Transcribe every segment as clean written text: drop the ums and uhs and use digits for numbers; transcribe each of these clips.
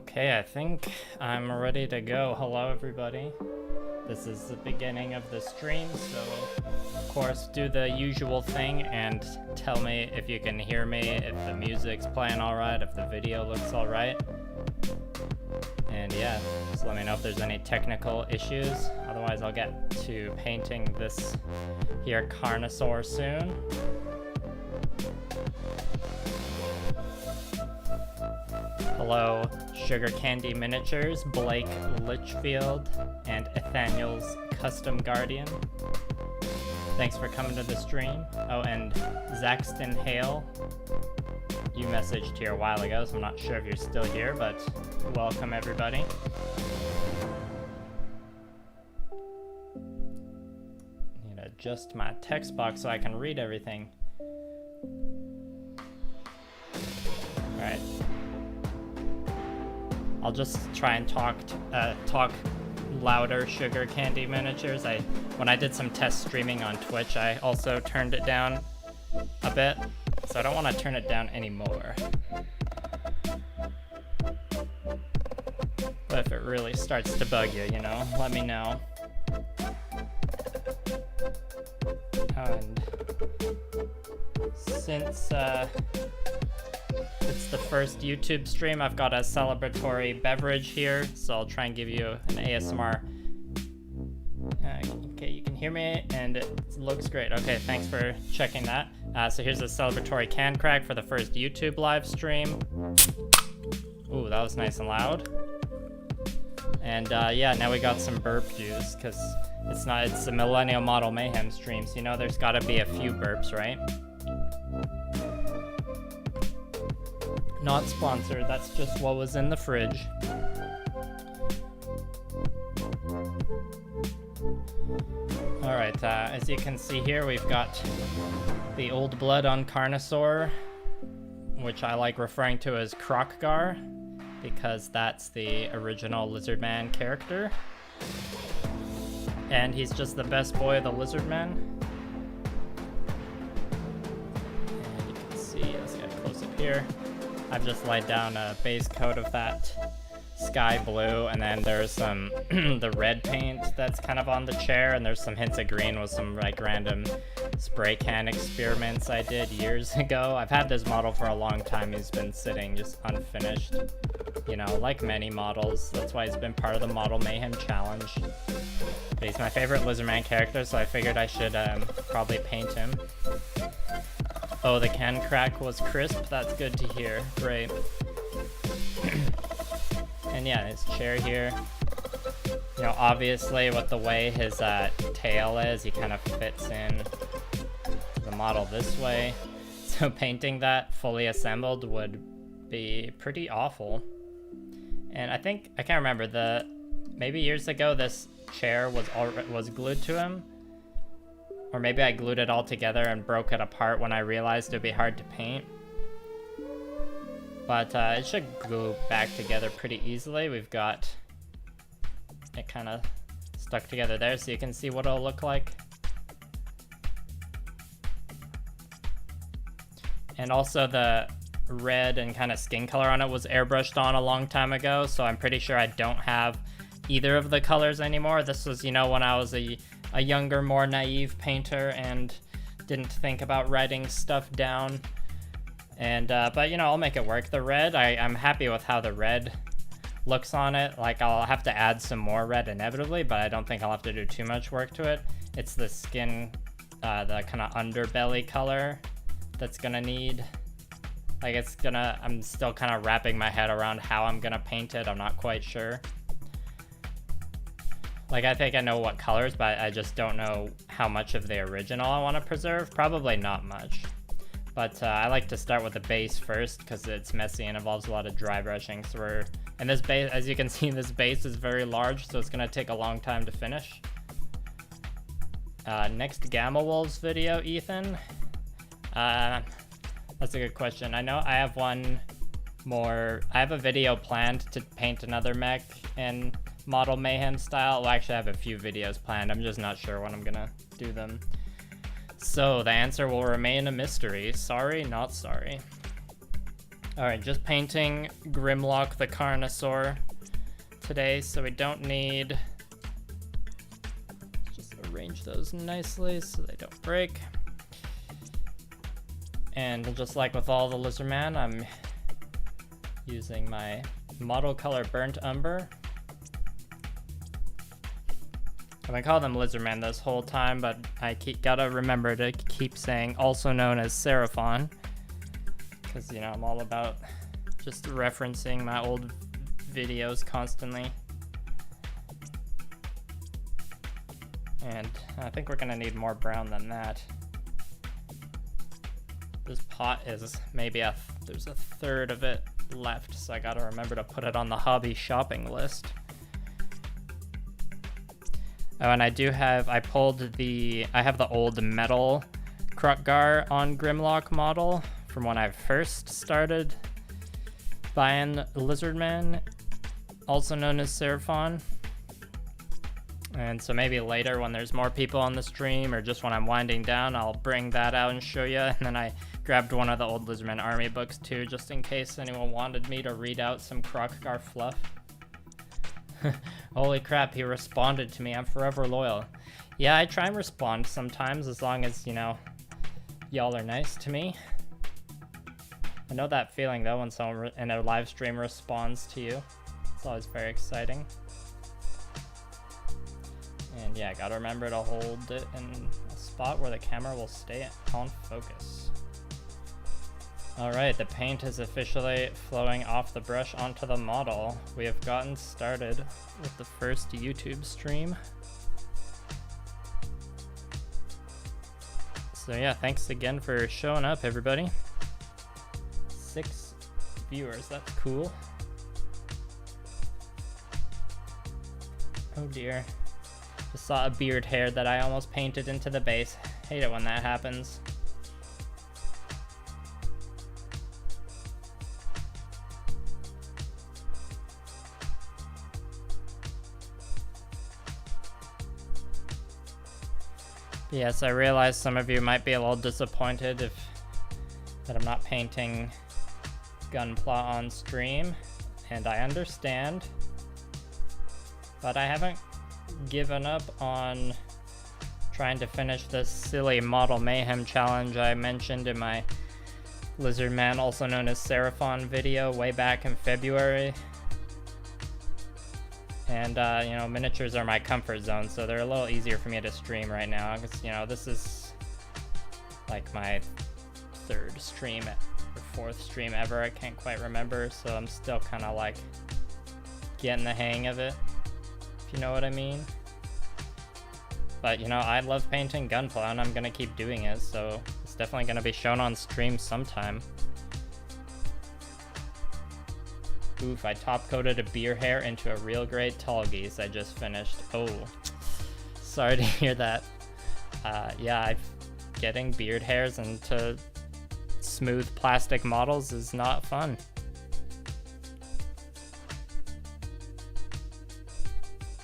Okay, I think I'm ready to go. Hello everybody. This is the beginning of the stream, so of course do the usual thing and tell me if you can hear me, if the music's playing alright, if the video looks alright. And yeah, just let me know if there's any technical issues. Otherwise I'll get to painting this here Carnosaur soon. Hello, Sugar Candy Miniatures, Blake Litchfield, and Nathaniel's Custom Guardian. Thanks for coming to the stream. Oh, and Zaxton Hale, you messaged here a while ago, so I'm not sure if you're still here, but welcome everybody. Need to adjust my text box so I can read everything. Alright. I'll just try and talk louder, Sugar Candy Miniatures. When I did some test streaming on Twitch, I also turned it down a bit, so I don't want to turn it down anymore. But if it really starts to bug you, you know, let me know. And since it's the first YouTube stream, I've got a celebratory beverage here, so I'll try and give you an ASMR. Okay, you can hear me, and it looks great. Okay, thanks for checking that. So here's a celebratory can crack for the first YouTube live stream. Ooh, that was nice and loud. And yeah, now we got some burp juice, because it's a Millennial model Mayhem stream, so you know there's gotta be a few burps, right? Not sponsored, that's just what was in the fridge. Alright, as you can see here, we've got the old blood on Carnosaur, which I like referring to as Kroq-Gar, because that's the original lizardman character. And he's just the best boy of the lizardmen. And you can see, let's get close up here. I've just laid down a base coat of that sky blue, and then there's some the red paint that's kind of on the chair, and there's some hints of green with some like random spray can experiments I did years ago. I've had this model for a long time. He's been sitting just unfinished, you know, like many models. That's why he's been part of the Model Mayhem challenge. But he's my favorite lizardman character, so I figured I should probably paint him. Oh, the can crack was crisp. That's good to hear. Great. And yeah, his chair here. You know, obviously with the way his tail is, he kind of fits in the model this way. So painting that fully assembled would be pretty awful. And I can't remember, maybe years ago this chair was glued to him. Or maybe I glued it all together and broke it apart when I realized it'd be hard to paint. But it should glue back together pretty easily. We've got it kind of stuck together there, so you can see what it'll look like. And also the red and kind of skin color on it was airbrushed on a long time ago, so I'm pretty sure I don't have either of the colors anymore. This was, you know, when I was a younger, more naive painter and didn't think about writing stuff down. And but you know, I'll make it work. The red, I'm happy with how the red looks on it. Like, I'll have to add some more red inevitably, but I don't think I'll have to do too much work to it. It's the skin, the kind of underbelly color that's gonna need, like, I'm still kind of wrapping my head around how I'm gonna paint it. I'm not quite sure. Like, I think I know what colors, but I just don't know how much of the original I want to preserve. Probably not much. But I like to start with the base first, because it's messy and involves a lot of dry brushing. So and this base, as you can see, this base is very large, so it's going to take a long time to finish. Next Gamma Wolves video, Ethan? That's a good question. I know I have one more. I have a video planned to paint another mech in Model Mayhem style. Well, actually I have a few videos planned. I'm just not sure when I'm gonna do them. So the answer will remain a mystery. Sorry, not sorry. Alright, just painting Grymloq the Carnosaur today, so we don't need... Just arrange those nicely so they don't break. And just like with all the lizardmen, I'm using my model color Burnt Umber. I've been calling them lizardmen this whole time, but I gotta remember to keep saying also known as Seraphon. Because, you know, I'm all about just referencing my old videos constantly. And I think we're gonna need more brown than that. This pot is maybe there's a third of it left, so I gotta remember to put it on the hobby shopping list. Oh, and I have the old metal Kroq-Gar on Grymloq model from when I first started buying lizardmen, also known as Seraphon. And so maybe later when there's more people on the stream or just when I'm winding down, I'll bring that out and show you. And then I grabbed one of the old lizardmen army books too, just in case anyone wanted me to read out some Kroq-Gar fluff. Holy crap, he responded to me. I'm forever loyal. Yeah, I try and respond sometimes as long as, you know, y'all are nice to me. I know that feeling though when someone in a live stream responds to you. It's always very exciting. And yeah, gotta remember to hold it in a spot where the camera will stay on focus. Alright, the paint is officially flowing off the brush onto the model. We have gotten started with the first YouTube stream. So yeah, thanks again for showing up, everybody. 6 viewers, that's cool. Oh dear. Just saw a beard hair that I almost painted into the base. Hate it when that happens. Yes, I realize some of you might be a little disappointed that I'm not painting Gunpla on stream, and I understand, but I haven't given up on trying to finish this silly model Mayhem challenge I mentioned in my lizardman, also known as Seraphon video way back in February. And, you know, miniatures are my comfort zone, so they're a little easier for me to stream right now, because, you know, this is like my 3rd stream or 4th stream ever, I can't quite remember, so I'm still kind of like getting the hang of it, if you know what I mean. But, you know, I love painting Gunpla, and I'm going to keep doing it, so it's definitely going to be shown on stream sometime. Oof, I top-coated a beer hair into a real great tall geese I just finished. Oh, sorry to hear that. Yeah, getting beard hairs into smooth plastic models is not fun.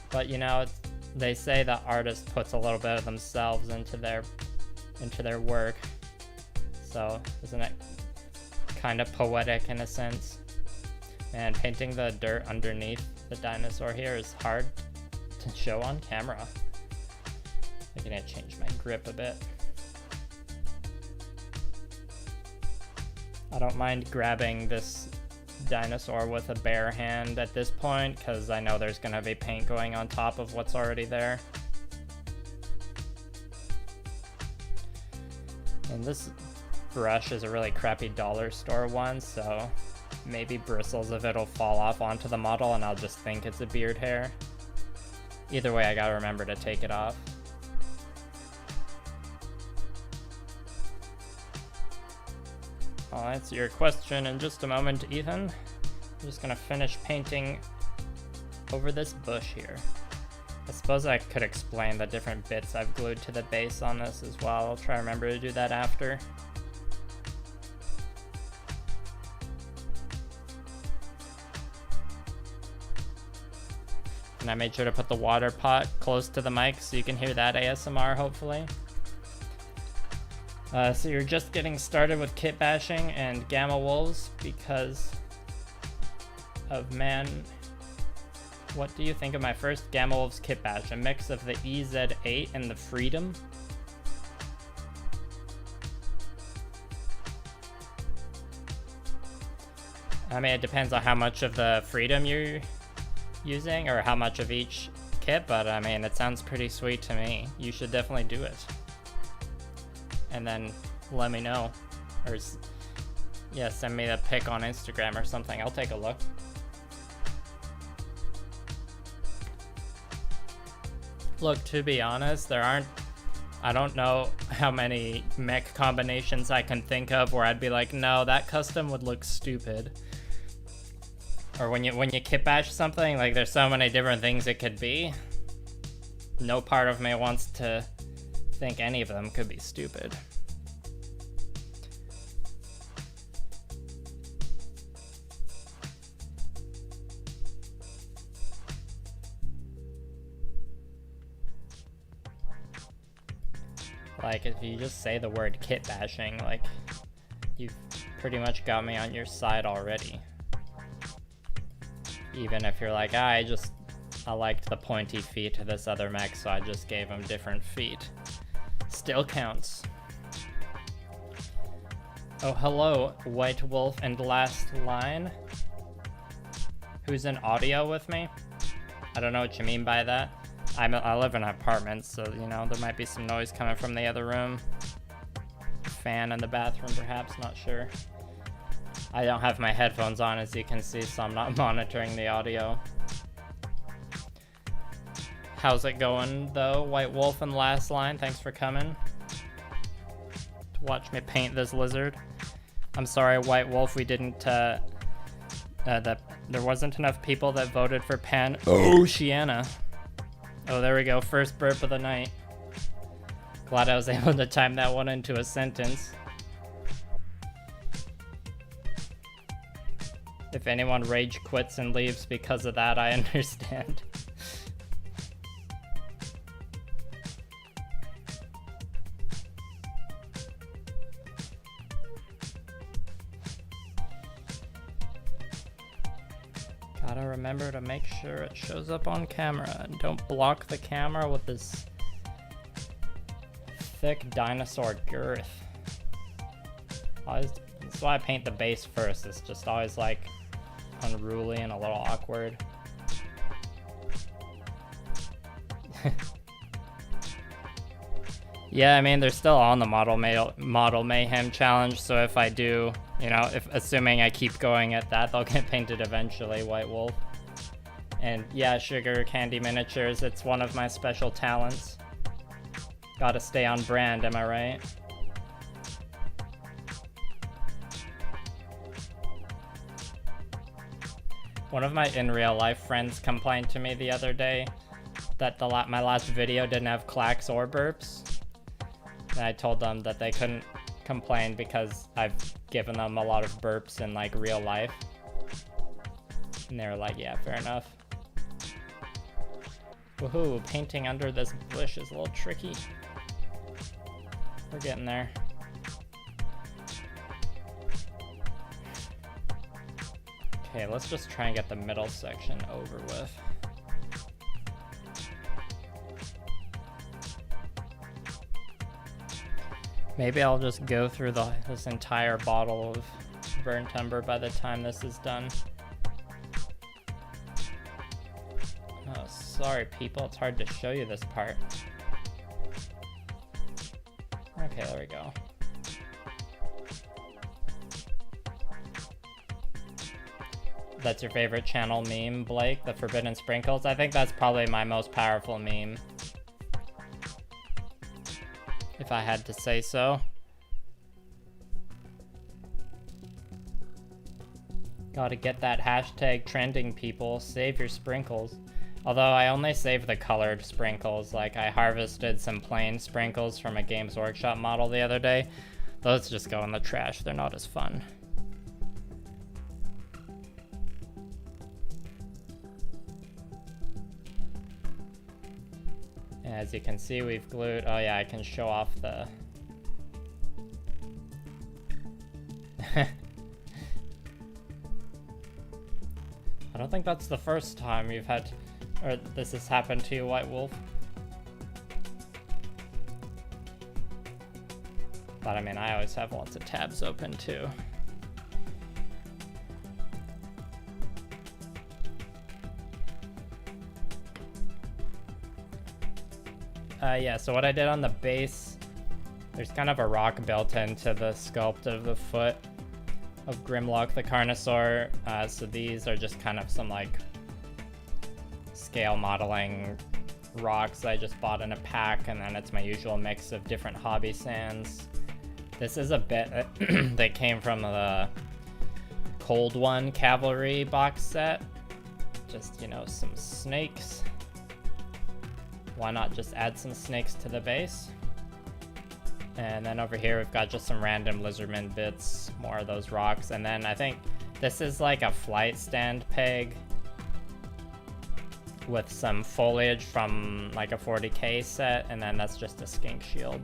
But, you know, they say that artist puts a little bit of themselves into their work. So, isn't it kind of poetic in a sense? And painting the dirt underneath the dinosaur here is hard to show on camera. I'm gonna change my grip a bit. I don't mind grabbing this dinosaur with a bare hand at this point, because I know there's gonna be paint going on top of what's already there. And this brush is a really crappy dollar store one, so maybe bristles of it'll fall off onto the model and I'll just think it's a beard hair. Either way, I gotta remember to take it off. I'll answer your question in just a moment, Ethan. I'm just gonna finish painting over this bush here. I suppose I could explain the different bits I've glued to the base on this as well. I'll try to remember to do that after. And I made sure to put the water pot close to the mic so you can hear that ASMR, hopefully. So you're just getting started with kit bashing and gamma wolves because of man. What do you think of my first gamma wolves kit bash? A mix of the EZ8 and the Freedom? I mean, it depends on how much of the Freedom you're using or how much of each kit, but I mean, it sounds pretty sweet to me. You should definitely do it. And then let me know. Or, yeah, send me a pic on Instagram or something. I'll take a look. Look, to be honest, I don't know how many mech combinations I can think of where I'd be like, no, that custom would look stupid. Or when you kit bash something, like there's so many different things it could be. No part of me wants to think any of them could be stupid. Like, if you just say the word kit bashing, like, you've pretty much got me on your side already. Even if you're like, I liked the pointy feet to this other mech, so I just gave him different feet. Still counts. Oh, hello, White Wolf and Last Line. Who's in audio with me? I don't know what you mean by that. I live in an apartment, so, you know, there might be some noise coming from the other room. Fan in the bathroom, perhaps, not sure. I don't have my headphones on, as you can see, so I'm not monitoring the audio. How's it going, though, White Wolf and Last Line? Thanks for coming to watch me paint this lizard. I'm sorry, White Wolf, we didn't, there wasn't enough people that voted for Oceana. Oh, there we go. First burp of the night. Glad I was able to time that one into a sentence. If anyone rage quits and leaves because of that, I understand. Gotta remember to make sure it shows up on camera and don't block the camera with this thick dinosaur girth. That's why I paint the base first. It's just always like unruly and a little awkward. Yeah, I mean, they're still on the model Mayhem challenge, so if I do, you know, assuming I keep going at that, they'll get painted eventually, White Wolf. And yeah, Sugar Candy Miniatures, it's one of my special talents. Gotta stay on brand, am I right? One of my in real life friends complained to me the other day that my last video didn't have clacks or burps. And I told them that they couldn't complain because I've given them a lot of burps in like real life. And they were like, yeah, fair enough. Woohoo, painting under this bush is a little tricky. We're getting there. Okay, let's just try and get the middle section over with. Maybe I'll just go through this entire bottle of burnt umber by the time this is done. Oh, sorry people, it's hard to show you this part. Okay, there we go. That's your favorite channel meme, Blake? The Forbidden Sprinkles? I think that's probably my most powerful meme, if I had to say so. Gotta get that hashtag trending, people. Save your sprinkles. Although I only save the colored sprinkles. Like, I harvested some plain sprinkles from a Games Workshop model the other day. Those just go in the trash. They're not as fun. As you can see, we've glued, oh yeah, I can show off the I don't think that's the first time you've had, or this has happened to you, White Wolf. But I mean, I always have lots of tabs open too. Yeah, so what I did on the base, there's kind of a rock built into the sculpt of the foot of Grymloq the Carnosaur. So these are just kind of some like scale modeling rocks I just bought in a pack, and then it's my usual mix of different hobby sands. This is a bit that came from the Cold One Cavalry box set. Just, you know, some snakes. Why not just add some snakes to the base? And then over here we've got just some random lizardmen bits, more of those rocks. And then I think this is like a flight stand peg with some foliage from like a 40k set, and then that's just a skink shield.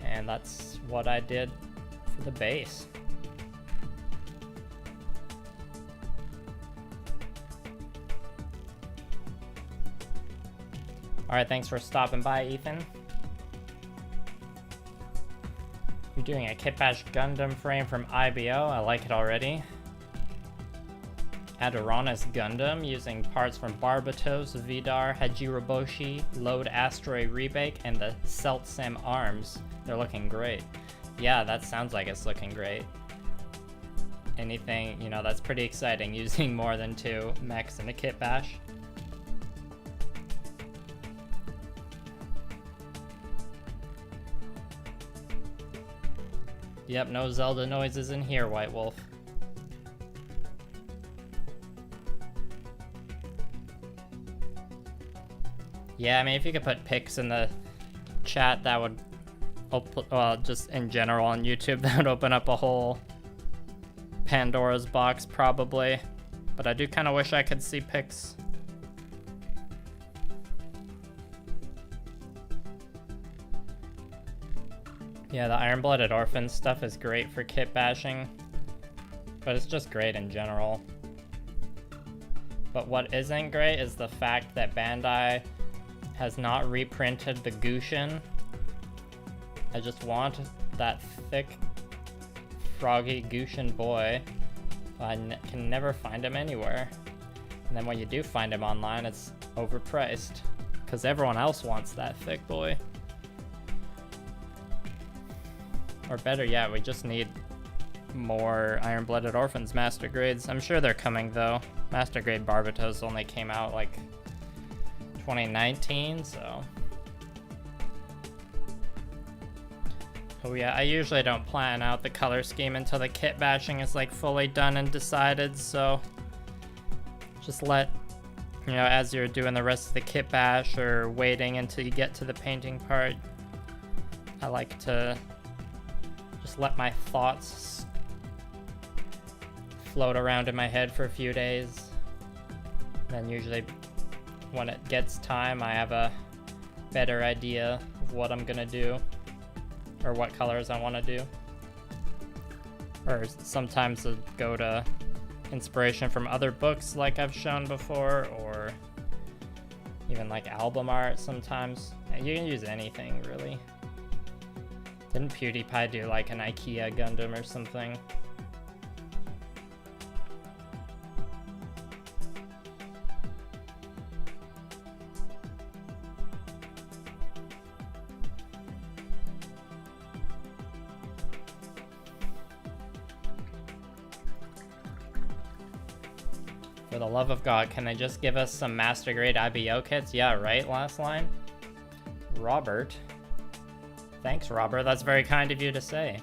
And that's what I did for the base. Alright, thanks for stopping by, Ethan. You're doing a Kitbash Gundam frame from IBO. I like it already. Adoranis Gundam using parts from Barbatos, Vidar, Hajiroboshi, Load Asteroid Rebake, and the Seltsam arms. They're looking great. Yeah, that sounds like it's looking great. Anything, you know, that's pretty exciting, using more than 2 mechs in a Kitbash. Yep, no Zelda noises in here, White Wolf. Yeah, I mean, if you could put pics in the chat, that would, well, just in general on YouTube, that would open up a whole Pandora's box, probably. But I do kind of wish I could see pics. Yeah, the Iron-Blooded Orphan stuff is great for kit bashing, but it's just great in general. But what isn't great is the fact that Bandai has not reprinted the Gushin. I just want that thick, froggy Gushin boy. I can never find him anywhere. And then when you do find him online, it's overpriced, because everyone else wants that thick boy. Or better yet, we just need more Iron-Blooded Orphans Master Grades. I'm sure they're coming though. Master Grade Barbatos only came out like 2019, so. Oh yeah, I usually don't plan out the color scheme until the kit bashing is like fully done and decided, so just let, you know, as you're doing the rest of the kit bash or waiting until you get to the painting part, I like to just let my thoughts float around in my head for a few days. Then usually when it gets time, I have a better idea of what I'm gonna do or what colors I want to do. Or sometimes I'll go to inspiration from other books like I've shown before, or even like album art sometimes. You can use anything really. Didn't PewDiePie do like an IKEA Gundam or something? For the love of God, can they just give us some Master Grade IBO kits? Yeah, right, last line? Robert. Thanks, Robert. That's very kind of you to say.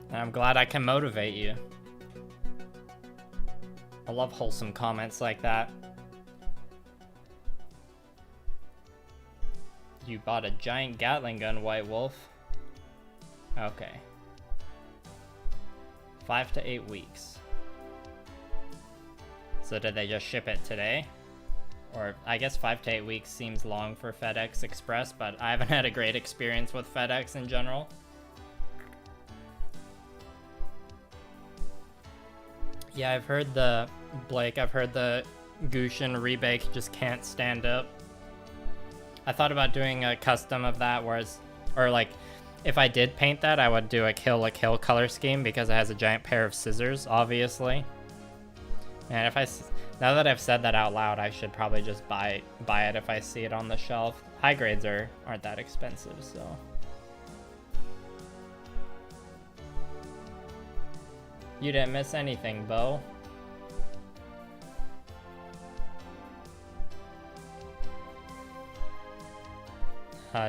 And I'm glad I can motivate you. I love wholesome comments like that. You bought a giant Gatling gun, White Wolf. Okay. 5 to 8 weeks. So did they just ship it today? Or I guess 5 to 8 weeks seems long for FedEx Express, but I haven't had a great experience with FedEx in general. Yeah, I've heard Blake, I've heard the Gushin rebake just can't stand up. I thought about doing a custom of that, or like, if I did paint that, I would do a kill color scheme because it has a giant pair of scissors, obviously. And now that I've said that out loud, I should probably just buy it if I see it on the shelf. High grades aren't that expensive, so. You didn't miss anything, Bo.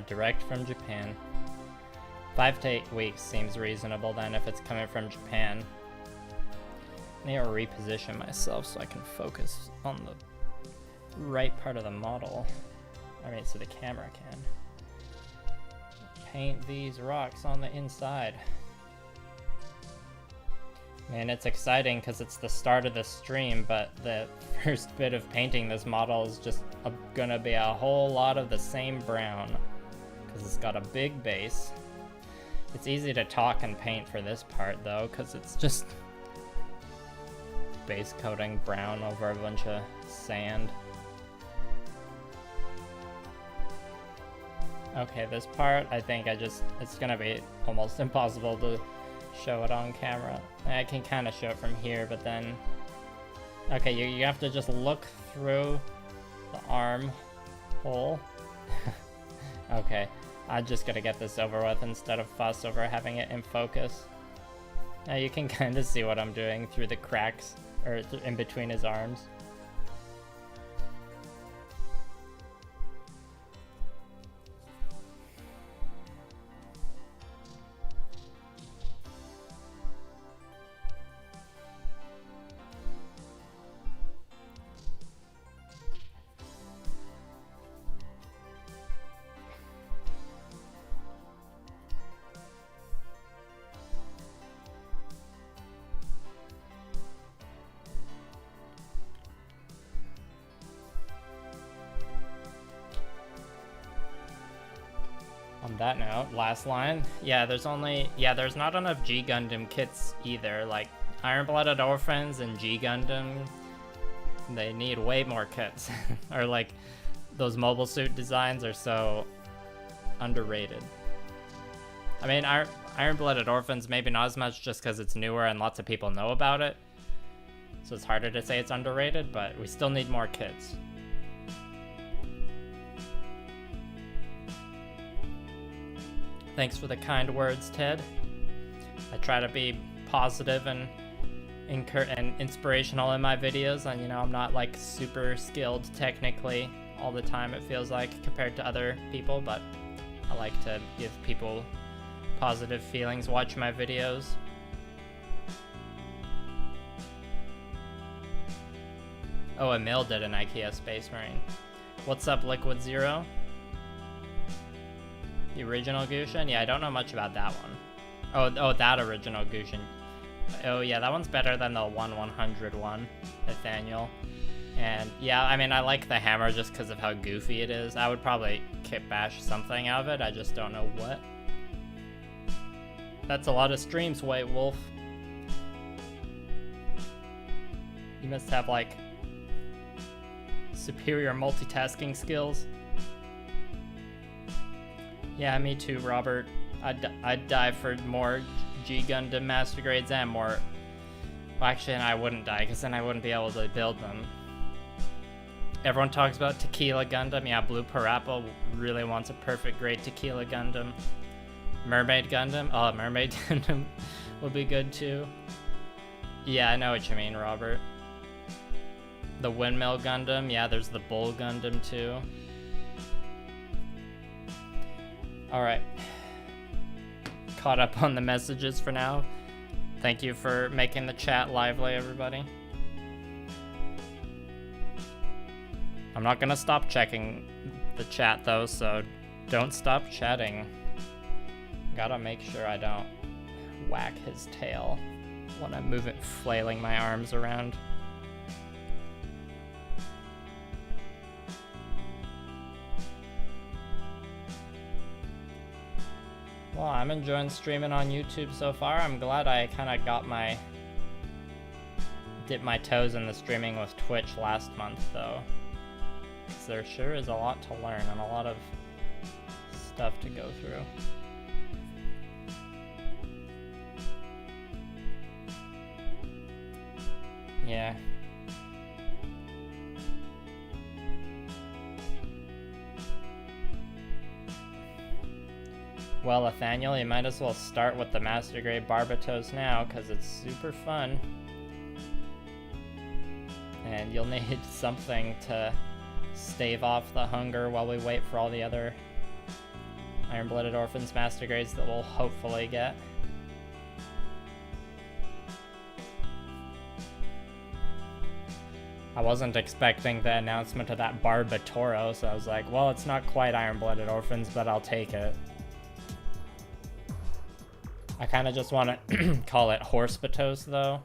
Direct from Japan. 5 to 8 weeks seems reasonable then if it's coming from Japan. I need to reposition myself so I can focus on the right part of the model. I mean, so the camera can. Paint these rocks on the inside. Man, it's exciting because it's the start of the stream, but the first bit of painting this model is just gonna be a whole lot of the same brown because it's got a big base. It's easy to talk and paint for this part though, because it's just base coating brown over a bunch of sand. Okay, this part, I think it's gonna be almost impossible to show it on camera. I can kind of show it from here, but then... Okay, you have to just look through the arm hole. Okay, I'm just gonna get this over with instead of fuss over having it in focus. Now you can kind of see what I'm doing through the cracks, or in between his arms. On that note, last line. Yeah, there's not enough G Gundam kits either. Like, Iron-Blooded Orphans and G Gundam, they need way more kits. Or like, those mobile suit designs are so underrated. I mean, Iron-Blooded Orphans maybe not as much just because it's newer and lots of people know about it. So it's harder to say it's underrated, but we still need more kits. Thanks for the kind words, Ted. I try to be positive and inspirational in my videos, and I'm not like super skilled technically all the time, it feels like, compared to other people, but I like to give people positive feelings. Watch my videos. Oh, Emil did an IKEA Space Marine. What's up, Liquid Zero? The original Gushin? Yeah, I don't know much about that one. Oh, that original Gushin. Oh yeah, that one's better than the 1/100 one, Nathaniel. And yeah, I mean, I like the hammer just because of how goofy it is. I would probably kit bash something out of it, I just don't know what. That's a lot of streams, White Wolf. You must have like superior multitasking skills. Yeah, me too, Robert. I'd die for more G Gundam Master Grades and more... Well, actually, I wouldn't die, because then I wouldn't be able to build them. Everyone talks about Tequila Gundam. Yeah, Blue Parappa really wants a perfect grade Tequila Gundam. Mermaid Gundam? Oh, Mermaid Gundam would be good, too. Yeah, I know what you mean, Robert. The Windmill Gundam. Yeah, there's the Bull Gundam, too. Alright. Caught up on the messages for now. Thank you for making the chat lively, everybody. I'm not gonna stop checking the chat though, so don't stop chatting. Gotta make sure I don't whack his tail when I'm flailing my arms around. Well, I'm enjoying streaming on YouTube so far. I'm glad I kind of got my dip my toes in the streaming with Twitch last month, though. So there sure is a lot to learn and a lot of stuff to go through. Yeah. Well, Nathaniel, you might as well start with the Master Grade Barbatos now, because it's super fun. And you'll need something to stave off the hunger while we wait for all the other Iron-Blooded Orphans Master Grades that we'll hopefully get. I wasn't expecting the announcement of that Barbatoro, so I was like, well, it's not quite Iron-Blooded Orphans, but I'll take it. I kind of just want to call it Horsebatos, though.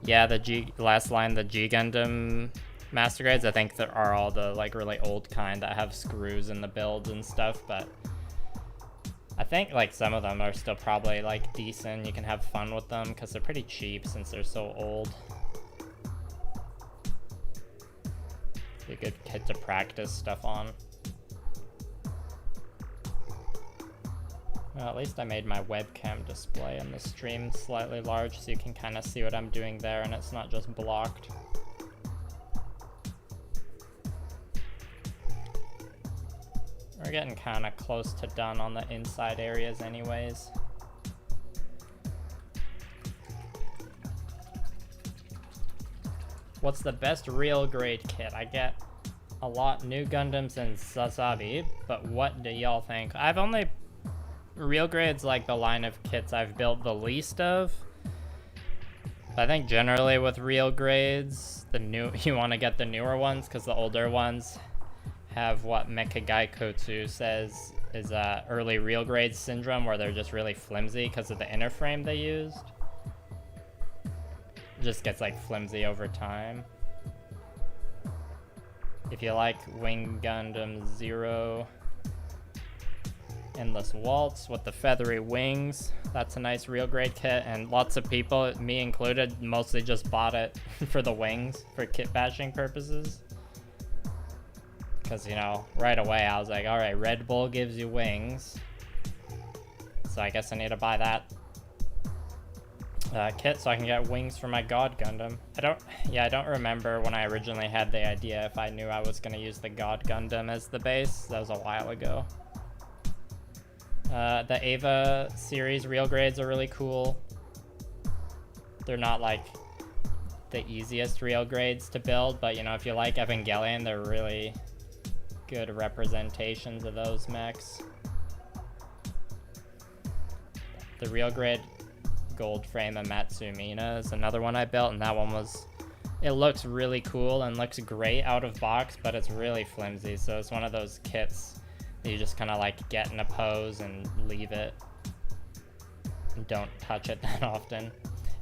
Yeah, the last line, the G Gundam Master Grades, I think there are all the like really old kind that have screws in the builds and stuff, but I think like some of them are still probably like decent. You can have fun with them because they're pretty cheap since they're so old. Be a good kit to practice stuff on. Well, at least I made my webcam display in the stream slightly large so you can kind of see what I'm doing there and it's not just blocked. We're getting kind of close to done on the inside areas anyways. What's the best real grade kit? I get a lot new Gundams and Sazabi, but what do y'all think? I've only... Real grade's like the line of kits I've built the least of. I think generally with real grades, you want to get the newer ones because the older ones have what Mecha Gaikotsu says is early real grade syndrome, where they're just really flimsy because of the inner frame they used. It just gets like flimsy over time. If you like Wing Gundam Zero Endless Waltz with the feathery wings, that's a nice real grade kit, and lots of people, me included, mostly just bought it for the wings for kit bashing purposes. Because, you know, right away I was like, alright, Red Bull gives you wings, so I guess I need to buy that kit so I can get wings for my God Gundam. I don't remember when I originally had the idea if I knew I was going to use the God Gundam as the base. That was a while ago. The Ava series real grades are really cool. They're not like the easiest real grades to build, but you know, if you like Evangelion, they're really good representations of those mechs. The real grade gold frame of Matsumina is another one I built, and that one it looks really cool and looks great out of box, but it's really flimsy, so it's one of those kits you just kind of like get in a pose and leave it and don't touch it that often.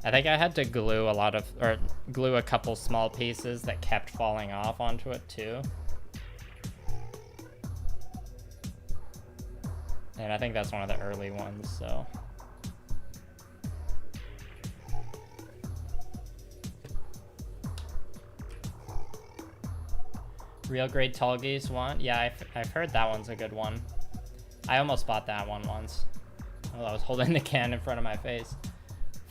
I think I had to glue a couple small pieces that kept falling off onto it too. And I think that's one of the early ones, so. Real grade Tall Geese one? Yeah, I've heard that one's a good one. I almost bought that one once. Oh, I was holding the can in front of my face.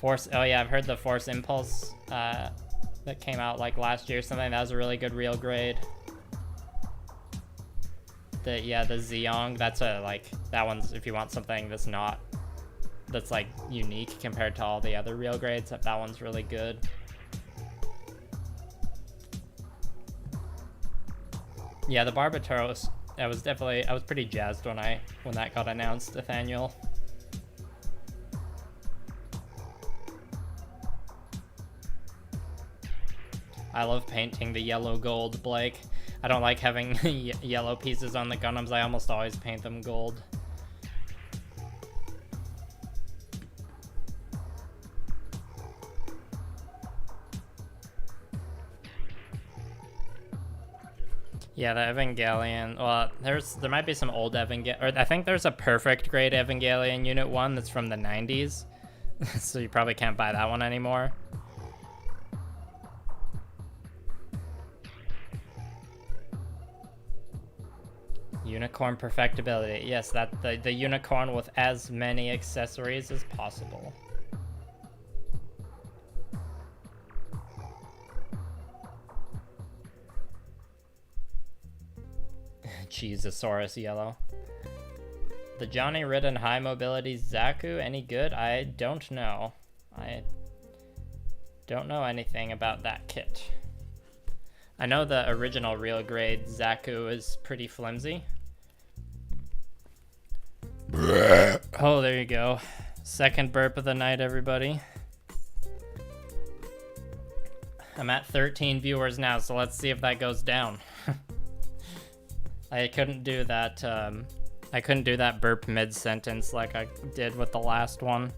Oh yeah, I've heard the Force Impulse that came out like last year or something. That was a really good real grade. The Zeong, that one's if you want something that's like unique compared to all the other real grades, that one's really good. Yeah, the Barbatoro, I was pretty jazzed when that got announced, Nathaniel. I love painting the yellow gold, Blake. I don't like having yellow pieces on the Gundams. I almost always paint them gold. Yeah, the Evangelion. Well, there might be some old Evangelion, or I think there's a perfect grade Evangelion Unit 1 that's from the 90s. So you probably can't buy that one anymore. Unicorn perfectibility. Yes, that the unicorn with as many accessories as possible. Cheezosaurus yellow. The Johnny Ridden high mobility Zaku, any good? I don't know. I don't know anything about that kit. I know the original real grade Zaku is pretty flimsy. Oh, there you go. Second burp of the night, everybody. I'm at 13 viewers now, so let's see if that goes down. I couldn't do that. I couldn't do that burp mid-sentence like I did with the last one.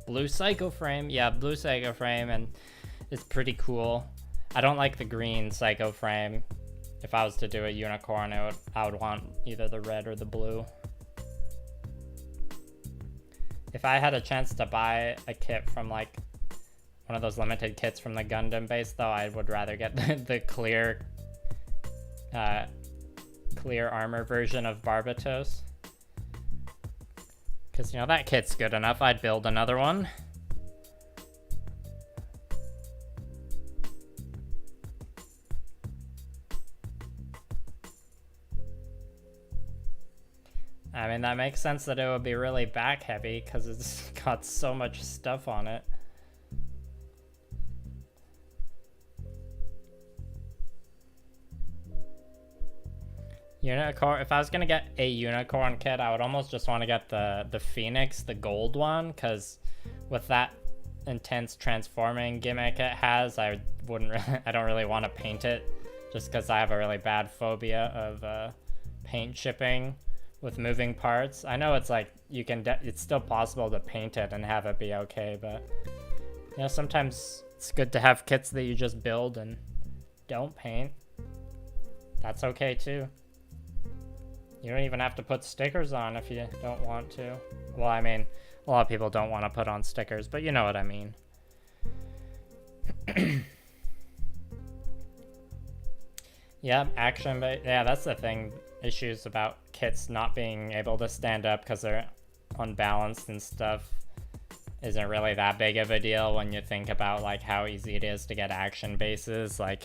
Blue Psycho Frame. Yeah, blue Psycho Frame, and it's pretty cool. I don't like the green Psycho Frame. If I was to do a unicorn, I would want either the red or the blue. If I had a chance to buy a kit from like one of those limited kits from the Gundam base, though, I would rather get the clear armor version of Barbatos. Because, you know, that kit's good enough. I'd build another one. I mean, that makes sense that it would be really back heavy because it's got so much stuff on it. Unicorn. If I was gonna get a unicorn kit, I would almost just want to get the Phoenix, the gold one, because with that intense transforming gimmick it has, I don't really want to paint it, just because I have a really bad phobia of paint shipping with moving parts. I know it's like it's still possible to paint it and have it be okay, but you know, sometimes it's good to have kits that you just build and don't paint. That's okay too. You don't even have to put stickers on if you don't want to. Well, I mean, a lot of people don't want to put on stickers, but you know what I mean. Yeah, action, but yeah, that's the thing. Issues about kits not being able to stand up because they're unbalanced and stuff isn't really that big of a deal when you think about like how easy it is to get action bases. Like,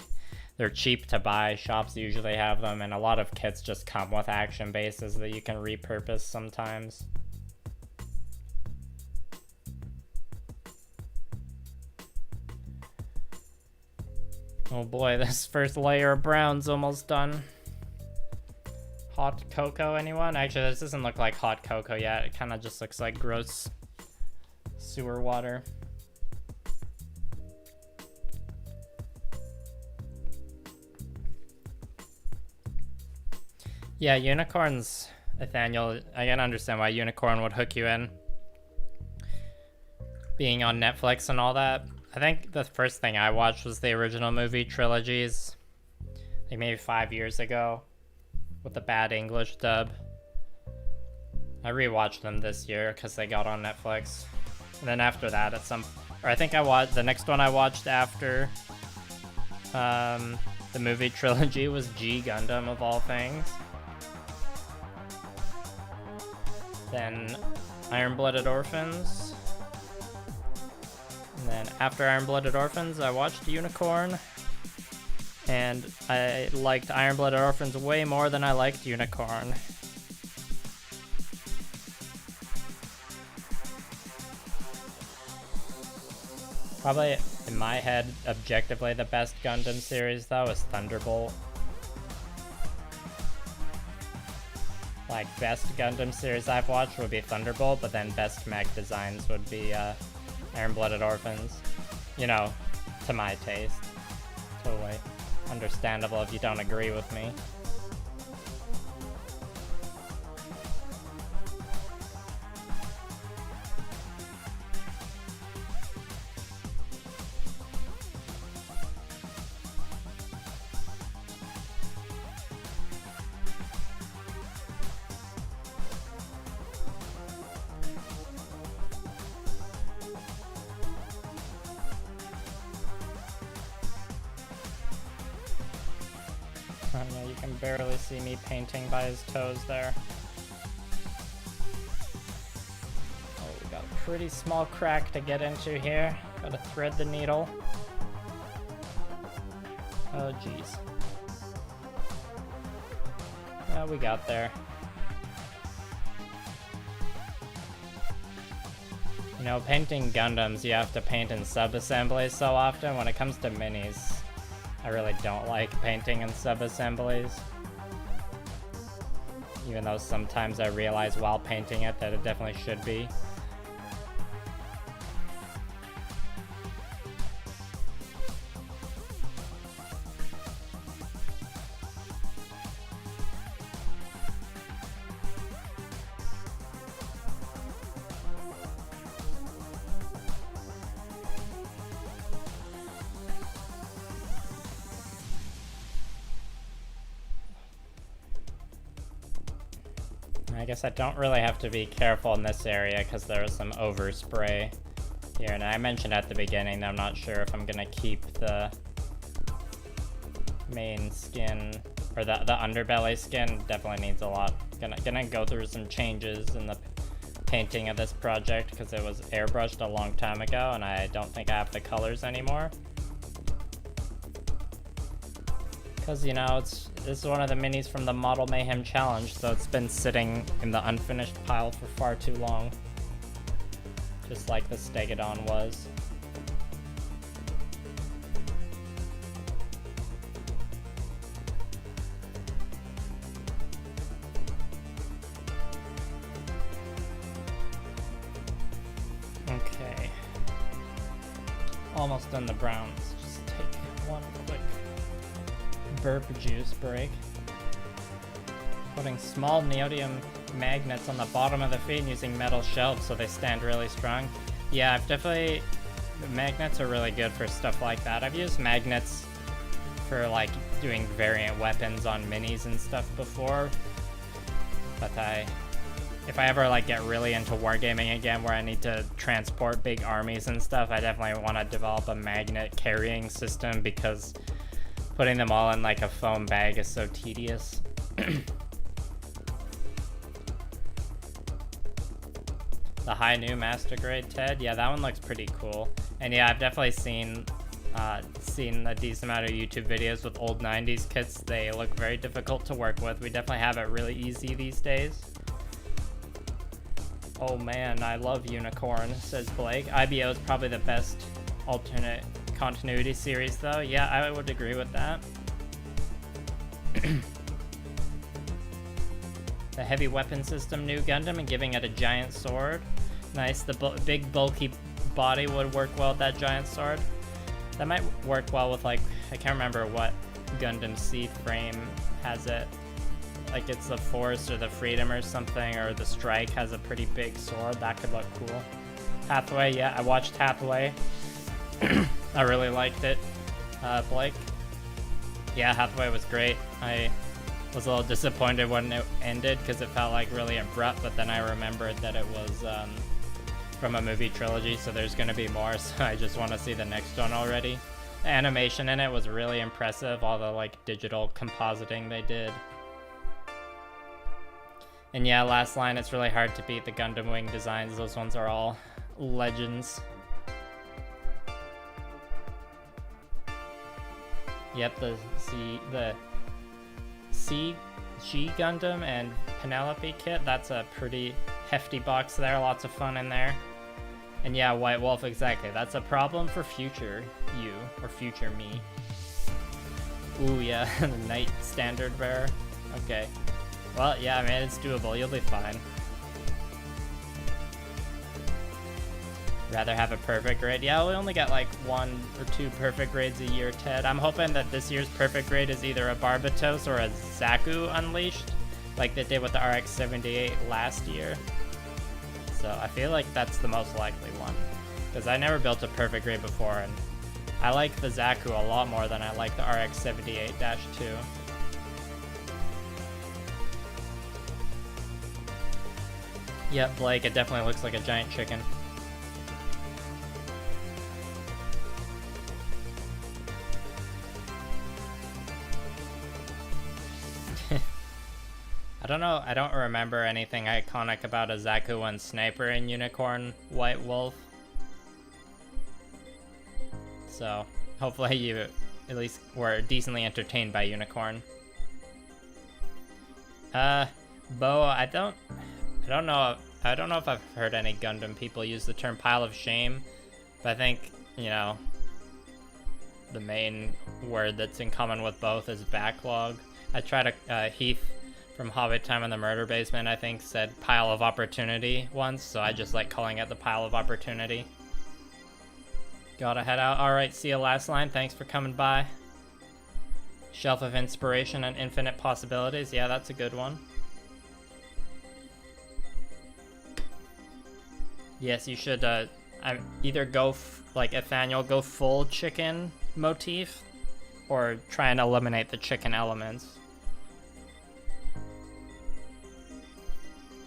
they're cheap to buy, shops usually have them, and a lot of kits just come with action bases that you can repurpose sometimes. Oh boy, this first layer of brown's almost done. Hot cocoa, anyone? Actually, this doesn't look like hot cocoa yet. It kind of just looks like gross sewer water. Yeah, unicorns, Nathaniel, I can understand why unicorn would hook you in. Being on Netflix and all that. I think the first thing I watched was the original movie trilogies, like maybe 5 years ago, with the bad English dub. I rewatched them this year because they got on Netflix. And then after that, I think I watched, the next one I watched after the movie trilogy was G Gundam, of all things. Then Iron-Blooded Orphans. And then after Iron-Blooded Orphans, I watched Unicorn. And I liked Iron-Blooded Orphans way more than I liked Unicorn. Probably, in my head, objectively the best Gundam series, though, is Thunderbolt. Like, best Gundam series I've watched would be Thunderbolt, but then best mech designs would be Iron-Blooded Orphans. You know, to my taste. Totally understandable if you don't agree with me. Yeah, you can barely see me painting by his toes there. Oh, we got a pretty small crack to get into here. Gotta thread the needle. Oh, jeez. Oh, we got there. You know, painting Gundams, you have to paint in sub-assemblies so often. When it comes to minis, I really don't like painting in sub-assemblies. Even though sometimes I realize while painting it that it definitely should be. I guess I don't really have to be careful in this area because there was some overspray here. And I mentioned at the beginning that I'm not sure if I'm gonna keep the main skin or the underbelly skin. Definitely needs a lot. Gonna go through some changes in the painting of this project because it was airbrushed a long time ago and I don't think I have the colors anymore. Because, you know, this is one of the minis from the Model Mayhem challenge, so it's been sitting in the unfinished pile for far too long. Just like the Stegodon was. Okay. Almost done the browns. Just take one quick burp juice break. Putting small neodymium magnets on the bottom of the feet and using metal shelves so they stand really strong. Yeah, I've definitely... magnets are really good for stuff like that. I've used magnets for like doing variant weapons on minis and stuff before. But if I ever like get really into wargaming again where I need to transport big armies and stuff, I definitely want to develop a magnet carrying system because putting them all in like a foam bag is so tedious. The high new master grade TED, yeah, that one looks pretty cool. And yeah, I've definitely seen a decent amount of YouTube videos with old 90s kits. They look very difficult to work with. We definitely have it really easy these days. Oh man, I love Unicorn, says Blake. IBO is probably the best alternate continuity series though. Yeah, I would agree with that. The heavy weapon system new Gundam and giving it a giant sword. Nice, the big bulky body would work well with that giant sword. That might work well with like, I can't remember what Gundam Seed frame has it. Like it's the Force or the Freedom or something, or the Strike has a pretty big sword. That could look cool. Hathaway, yeah, I watched Hathaway. I really liked it. Blake? Yeah, Hathaway was great. I was a little disappointed when it ended because it felt like really abrupt, but then I remembered that it was from a movie trilogy, so there's going to be more, so I just want to see the next one already. The animation in it was really impressive, all the like digital compositing they did. And yeah, last line, it's really hard to beat the Gundam Wing designs. Those ones are all legends. Yep, the CG Gundam and Penelope kit, that's a pretty hefty box there, lots of fun in there. And yeah, White Wolf, exactly. That's a problem for future you, or future me. Ooh, yeah, the Knight Standard Bearer. Okay. Well, yeah, man, it's doable. You'll be fine. Rather have a perfect grade. Yeah, we only got like 1 or 2 perfect grades a year, Ted. I'm hoping that this year's perfect grade is either a Barbatos or a Zaku Unleashed, like they did with the RX-78 last year. So I feel like that's the most likely one, because I never built a perfect grade before, and I like the Zaku a lot more than I like the RX-78-2. Yep, Blake, it definitely looks like a giant chicken. don't know. I don't remember anything iconic about a Zaku and Sniper in Unicorn White Wolf. So hopefully you at least were decently entertained by Unicorn. Bo, I don't know if I've heard any Gundam people use the term pile of shame, but I think, you know, the main word that's in common with both is backlog. I tried to, Heath from Hobbit Time in the Murder Basement, I think, said pile of opportunity once, so I just like calling it the pile of opportunity. Gotta head out. Alright, see you last line. Thanks for coming by. Shelf of Inspiration and Infinite Possibilities. Yeah, that's a good one. Yes, you should either go, like Nathaniel, go full chicken motif, or try and eliminate the chicken elements.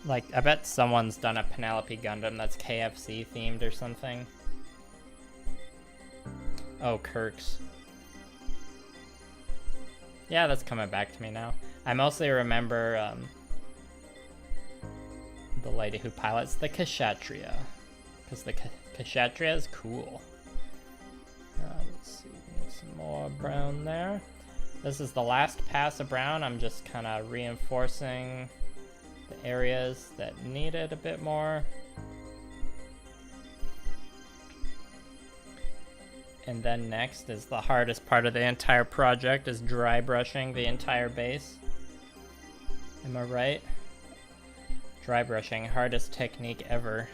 Like, I bet someone's done a Penelope Gundam that's KFC themed or something. Oh, Kirk's. Yeah, that's coming back to me now. I mostly remember the lady who pilots the Kshatriya, because the Kshatriya is cool. Let's see, need some more brown there. This is the last pass of brown. I'm just kind of reinforcing the areas that needed a bit more. And then next is the hardest part of the entire project, is dry brushing the entire base. Am I right? Dry brushing, hardest technique ever.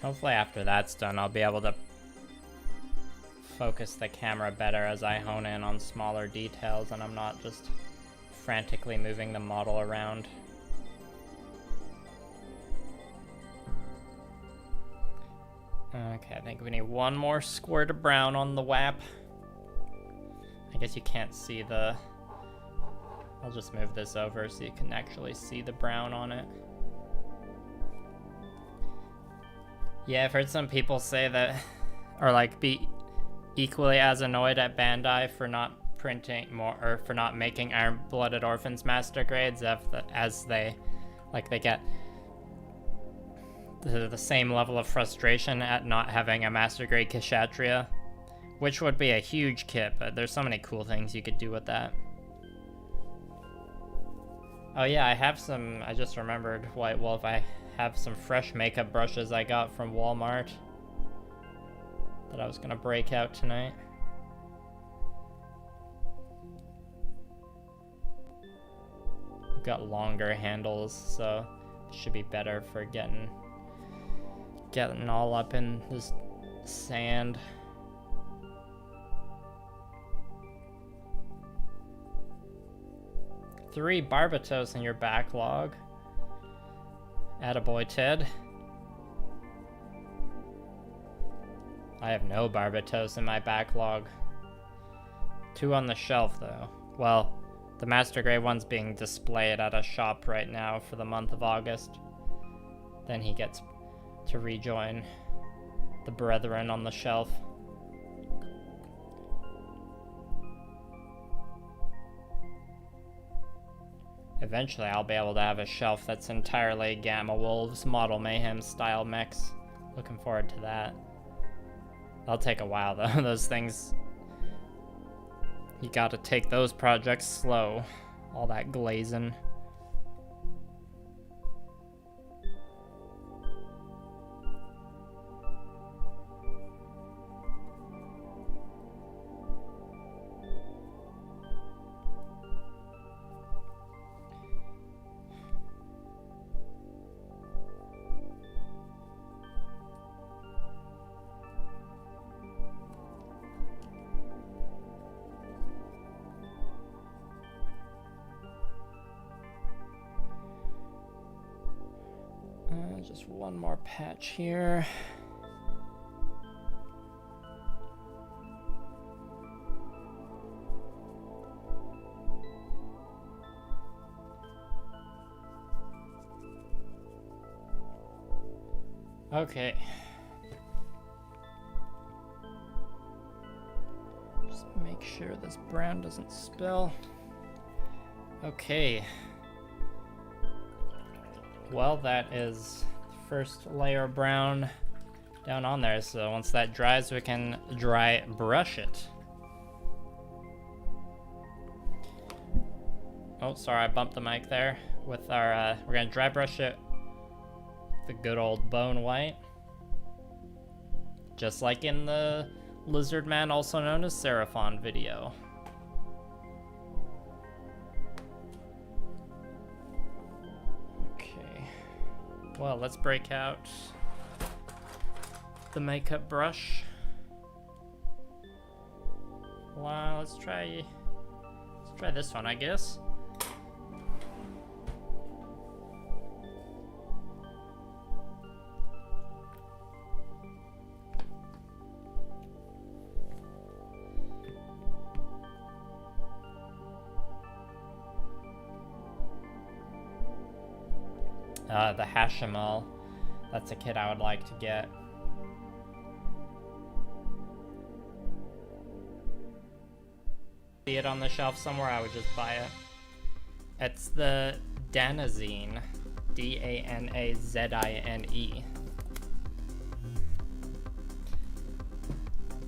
Hopefully after that's done, I'll be able to focus the camera better as I hone in on smaller details and I'm not just frantically moving the model around. Okay, I think we need one more squirt of brown on the WAP. I guess you can't see the... I'll just move this over so you can actually see the brown on it. Yeah, I've heard some people say that, or like be equally as annoyed at Bandai for not printing more, or for not making Iron-Blooded Orphans master grades as they get the same level of frustration at not having a master grade Kshatriya, which would be a huge kit, but there's so many cool things you could do with that. Oh yeah, I have some, I just remembered, White Wolf, I have some fresh makeup brushes I got from Walmart that I was gonna break out tonight. I've got longer handles, so it should be better for getting all up in this sand. Three Barbatos in your backlog. Attaboy, Ted. I have no Barbatos in my backlog. 2 on the shelf, though. Well, the Master Grade one's being displayed at a shop right now for the month of August. Then he gets to rejoin the brethren on the shelf. Eventually I'll be able to have a shelf that's entirely Gamma Wolves Model Mayhem style mix. Looking forward to that. That'll take a while though. Those things, you gotta take those projects slow. All that glazing. Just one more patch here. Okay. Just make sure this brown doesn't spill. Okay. Well, that is the first layer of brown down on there. So once that dries, we can dry brush it. Oh, sorry, I bumped the mic there. With our, we're gonna dry brush it with the good old bone white. Just like in the lizardmen, also known as Seraphon video. Okay. Well, let's break out the makeup brush. Well, let's try this one, I guess. The Hashimal. That's a kit I would like to get. See it on the shelf somewhere, I would just buy it. It's the Danazine. D-A-N-A-Z-I-N-E.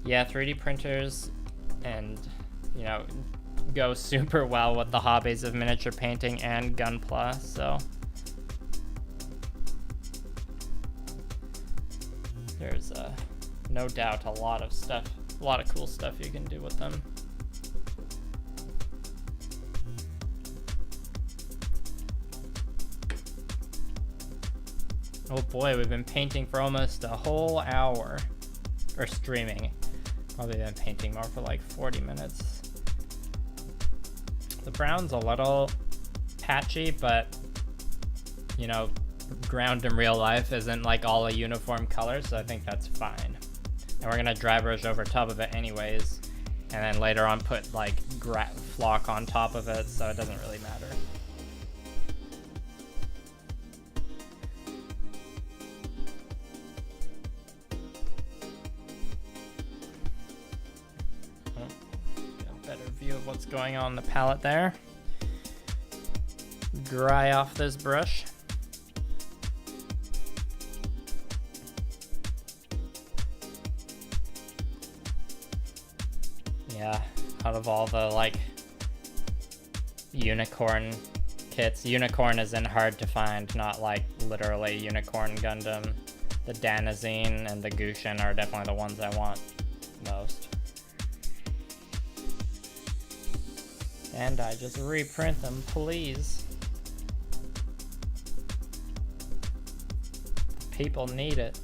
Yeah, 3D printers and, you know, go super well with the hobbies of miniature painting and gunpla, so. There's no doubt a lot of cool stuff you can do with them. Oh boy, we've been painting for almost a whole hour. Or streaming. Probably been painting more for like 40 minutes. The brown's a little patchy, but you know, ground in real life isn't like all a uniform color, so I think that's fine. And we're gonna dry brush over top of it anyways, and then later on put like flock on top of it, so it doesn't really matter. Get a better view of what's going on the palette there. Dry off this brush. Yeah, out of all the like unicorn kits, unicorn is in hard to find, not like literally unicorn Gundam. The Danazine and the Gushin are definitely the ones I want most. And I just reprint them, please. People need it.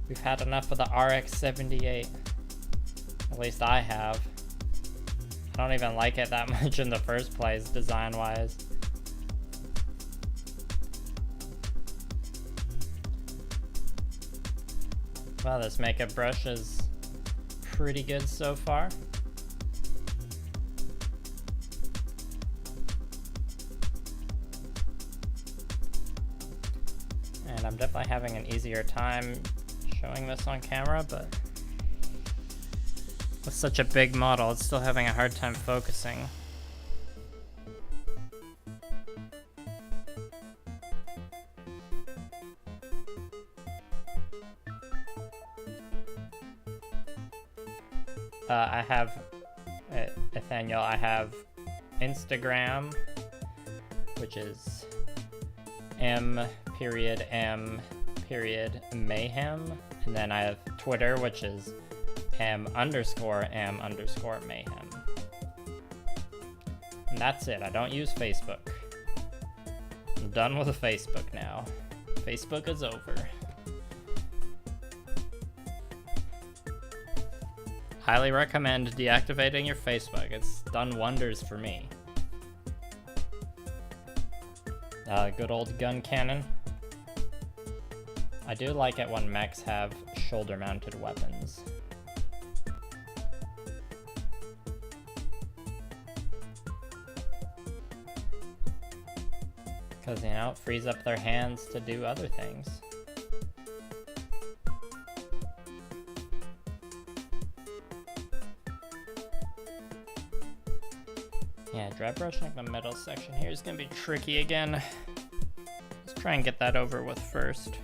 We've had enough of the RX-78. At least I have. I don't even like it that much in the first place, design-wise. Well, this makeup brush is pretty good so far. And I'm definitely having an easier time showing this on camera, but with such a big model, it's still having a hard time focusing. I have, Nathaniel, I have Instagram, which is M.M.Mayhem, and then I have Twitter, which is M_M_Mayhem. And that's it. I don't use Facebook. I'm done with Facebook now. Facebook is over. Highly recommend deactivating your Facebook. It's done wonders for me. Good old gun cannon. I do like it when mechs have shoulder-mounted weapons. Because, you know, it frees up their hands to do other things. Yeah, dry brushing the middle section here is going to be tricky again. Let's try and get that over with first.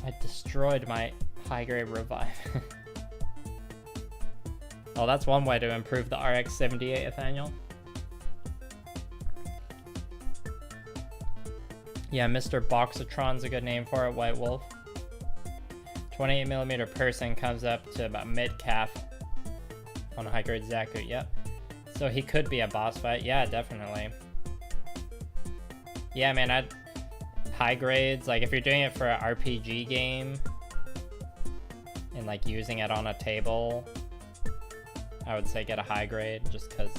I destroyed my high-grade revive. Oh, that's one way to improve the RX-78, Nathaniel. Yeah, Mr. Boxatron's a good name for it, White Wolf. 28mm person comes up to about mid-calf on a high-grade Zaku, yep. So he could be a boss fight, yeah, definitely. Yeah, man, high grades, like if you're doing it for an RPG game and like using it on a table, I would say get a high grade, just because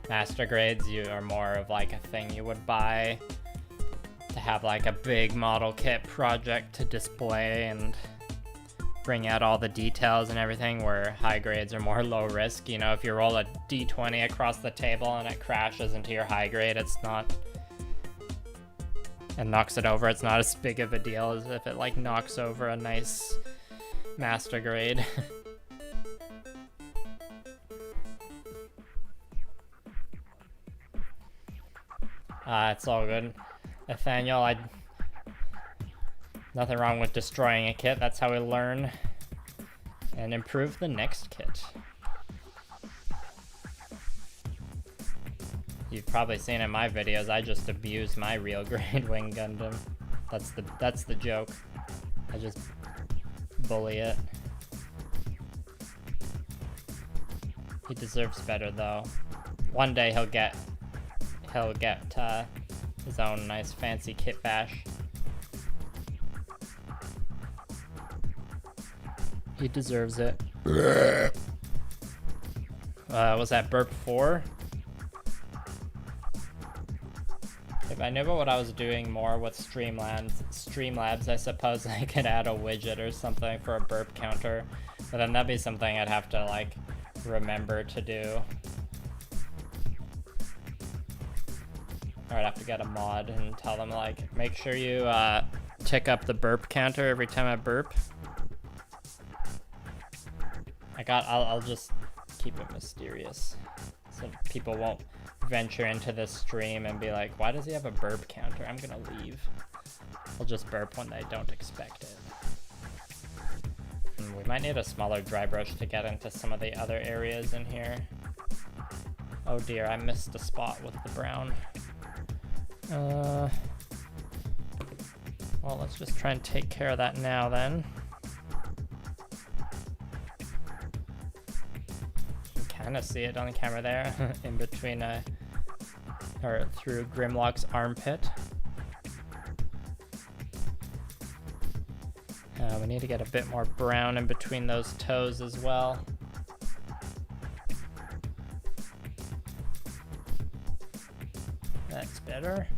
master grades you are more of like a thing you would buy to have like a big model kit project to display and bring out all the details and everything, where high grades are more low risk. You know, if you roll a d20 across the table and it crashes into your high grade, it's not, and knocks it over, it's not as big of a deal as if it like knocks over a nice master grade. It's all good, Nathaniel. Nothing wrong with destroying a kit. That's how we learn and improve the next kit. You've probably seen in my videos, I just abuse my real grade Wing Gundam. That's the joke. I just bully it. He deserves better though. One day he'll get his own nice fancy kit bash. He deserves it. Was that burp 4? If I knew about what I was doing more with Streamlabs, I suppose I could add a widget or something for a burp counter. But then that'd be something I'd have to like remember to do. Or I'd have to get a mod and tell them like, make sure you tick up the burp counter every time I burp. I'll just keep it mysterious so people won't venture into this stream and be like, why does he have a burp counter? I'm gonna leave. I'll just burp when they don't expect it. We might need a smaller dry brush to get into some of the other areas in here. Oh dear, I missed a spot with the brown. Well, let's just try and take care of that now then. Kind of see it on the camera there, in between or through Grymloq's armpit. We need to get a bit more brown in between those toes as well. That's better.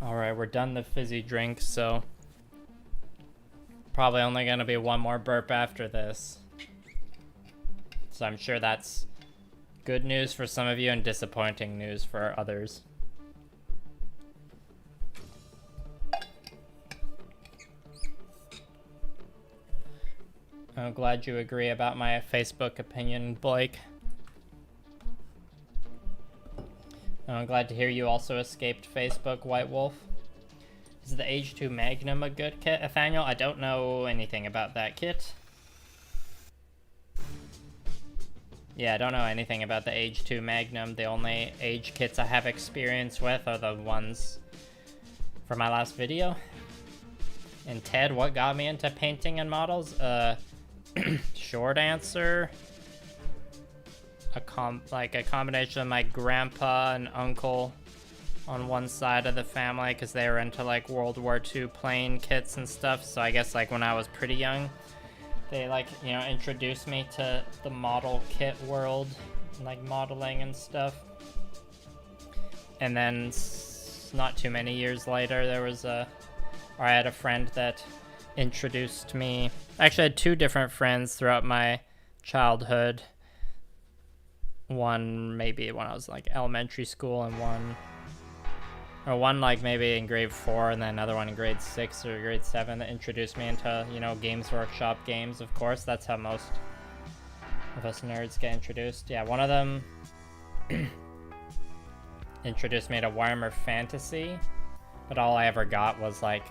Alright, we're done the fizzy drink, so probably only gonna be one more burp after this. So I'm sure that's good news for some of you and disappointing news for others. I'm glad you agree about my Facebook opinion, Blake. I'm glad to hear you also escaped Facebook, White Wolf. Is the H2 Magnum a good kit, Nathaniel? I don't know anything about that kit. Yeah, I don't know anything about the H2 Magnum. The only age kits I have experience with are the ones from my last video. And Ted, what got me into painting and models? Short answer, a combination of my grandpa and uncle on one side of the family, because they were into like World War II plane kits and stuff. So I guess like when I was pretty young, they like, you know, introduced me to the model kit world, like modeling and stuff. And then not too many years later, I had a friend that introduced me. Actually, I had two different friends throughout my childhood. One maybe when I was like elementary school, and one like maybe in grade 4, and then another one in grade 6 or grade 7 that introduced me into, you know, Games Workshop games. Of course, that's how most of us nerds get introduced. Yeah, one of them introduced me to Warhammer Fantasy, but all I ever got was like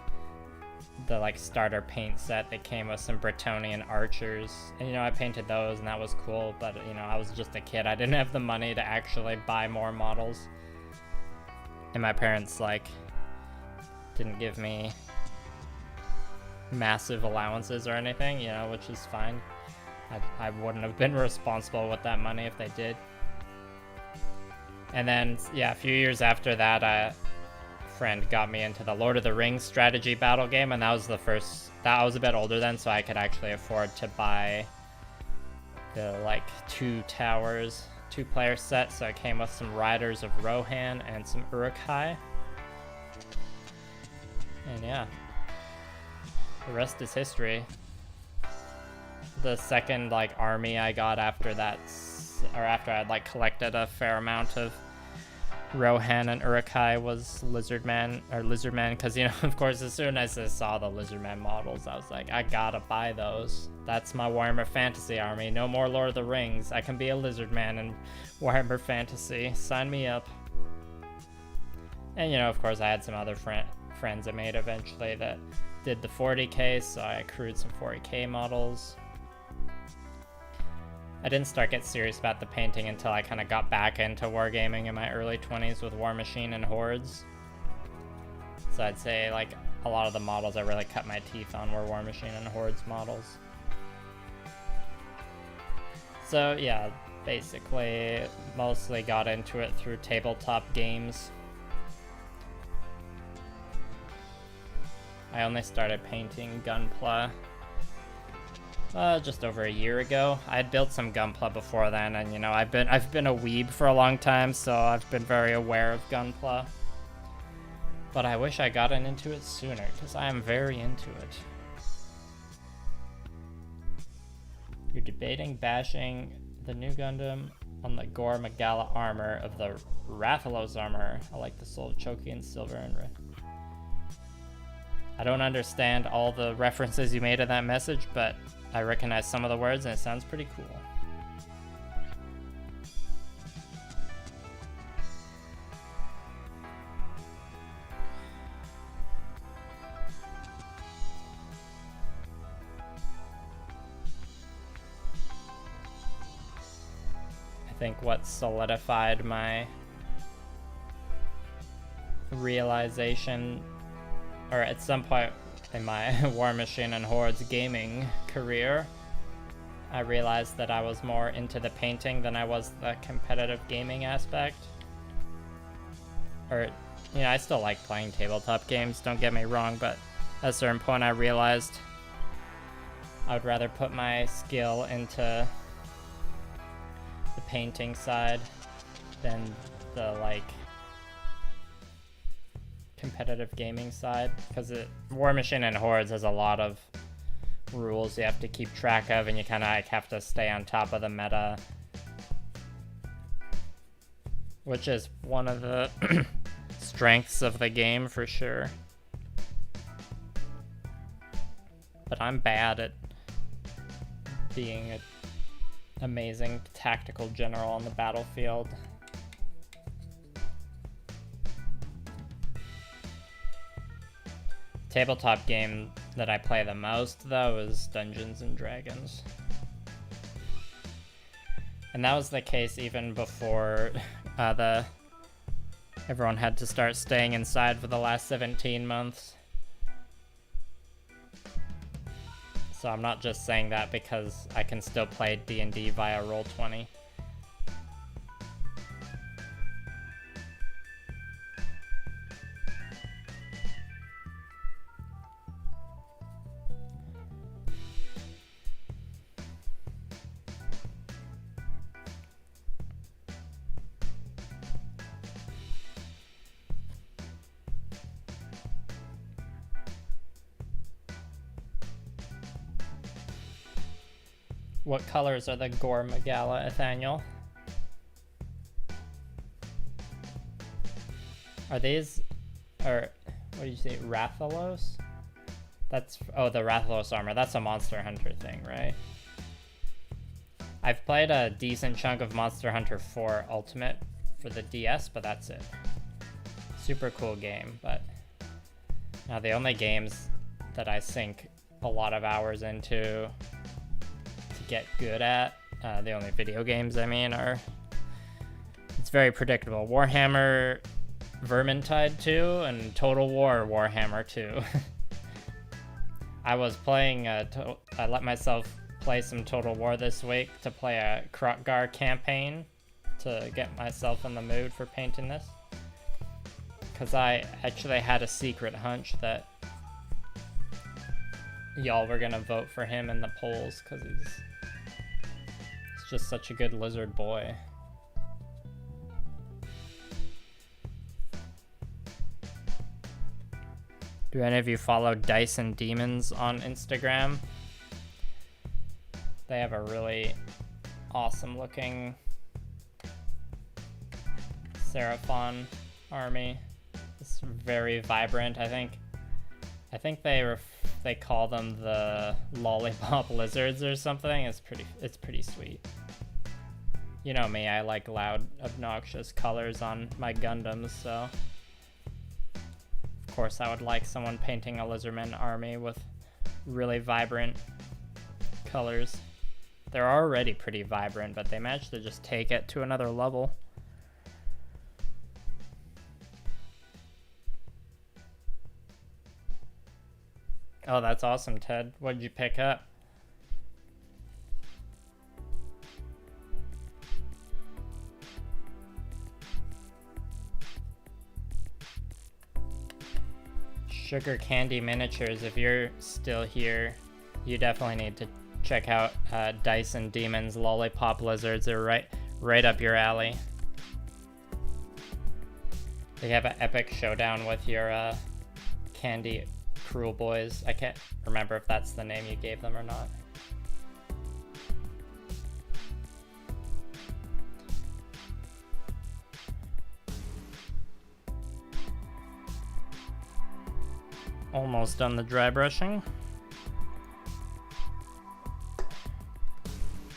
the like starter paint set that came with some Bretonnian archers, and you know, I painted those and that was cool, but you know, I was just a kid. I didn't have the money to actually buy more models, and my parents like didn't give me massive allowances or anything, you know, which is fine. I wouldn't have been responsible with that money if they did. And then yeah, a few years after that, a friend got me into the Lord of the Rings strategy battle game, and that was the first. That I was a bit older then, so I could actually afford to buy the like 2-player set. So it came with some Riders of Rohan and some Uruk-hai. And yeah, the rest is history. The second like army I got after that, or after I'd like collected a fair amount of Rohan and Uruk-hai, was lizardmen, because you know, of course, as soon as I saw the lizardmen models, I was like, I gotta buy those. That's my Warhammer Fantasy army. No more Lord of the Rings. I can be a lizardman in Warhammer Fantasy. Sign me up. And you know, of course, I had some other friends I made eventually that did the 40k, so I accrued some 40k models. I didn't start getting serious about the painting until I kind of got back into wargaming in my early 20s with War Machine and Hordes. So I'd say like a lot of the models I really cut my teeth on were War Machine and Hordes models. So yeah, basically mostly got into it through tabletop games. I only started painting Gunpla just over a year ago. I had built some Gunpla before then, and you know, I've been a weeb for a long time, so I've been very aware of Gunpla. But I wish I gotten into it sooner, because I am very into it. You're debating bashing the new Gundam on the Gore Magala armor of the Rathalos armor. I like the Soul Choki in silver and red. I don't understand all the references you made in that message, but I recognize some of the words and it sounds pretty cool. I think what solidified my realization, or at some point in my War Machine and Hordes gaming career, I realized that I was more into the painting than I was the competitive gaming aspect. Or, you know, I still like playing tabletop games, don't get me wrong, but at a certain point I realized I would rather put my skill into the painting side than the, like, competitive gaming side, because War Machine and Hordes has a lot of rules you have to keep track of, and you kind of like have to stay on top of the meta, which is one of the strengths of the game for sure. But I'm bad at being an amazing tactical general on the battlefield. Tabletop game that I play the most, though, is Dungeons and Dragons. And that was the case even before everyone had to start staying inside for the last 17 months. So I'm not just saying that because I can still play D&D via Roll20. What colors are the Gore Magala, Nathaniel? Are these, or what did you say, Rathalos? That's, oh, the Rathalos armor. That's a Monster Hunter thing, right? I've played a decent chunk of Monster Hunter 4 Ultimate for the DS, but that's it. Super cool game, but now the only games that I sink a lot of hours into to get good at, the only video games I mean, are, it's very predictable. Warhammer Vermintide 2 and Total War Warhammer 2. I was playing, I let myself play some Total War this week to play a Kroq-Gar campaign to get myself in the mood for painting this. Because I actually had a secret hunch that y'all were gonna vote for him in the polls because he's just such a good lizard boy. Do any of you follow Dice and Demons on Instagram? They have a really awesome looking Seraphon army. It's very vibrant. I think they call them the lollipop lizards or something. It's pretty sweet. You know me, I like loud, obnoxious colors on my Gundams, so of course I would like someone painting a lizardman army with really vibrant colors. They're already pretty vibrant, but they managed to just take it to another level. Oh, that's awesome, Ted. What did you pick up? Sugar Candy Miniatures, if you're still here, you definitely need to check out Dice and Demons Lollipop Lizards. They're right up your alley. They have an epic showdown with your Candy Cruel Boys. I can't remember if that's the name you gave them or not. Almost done the dry brushing.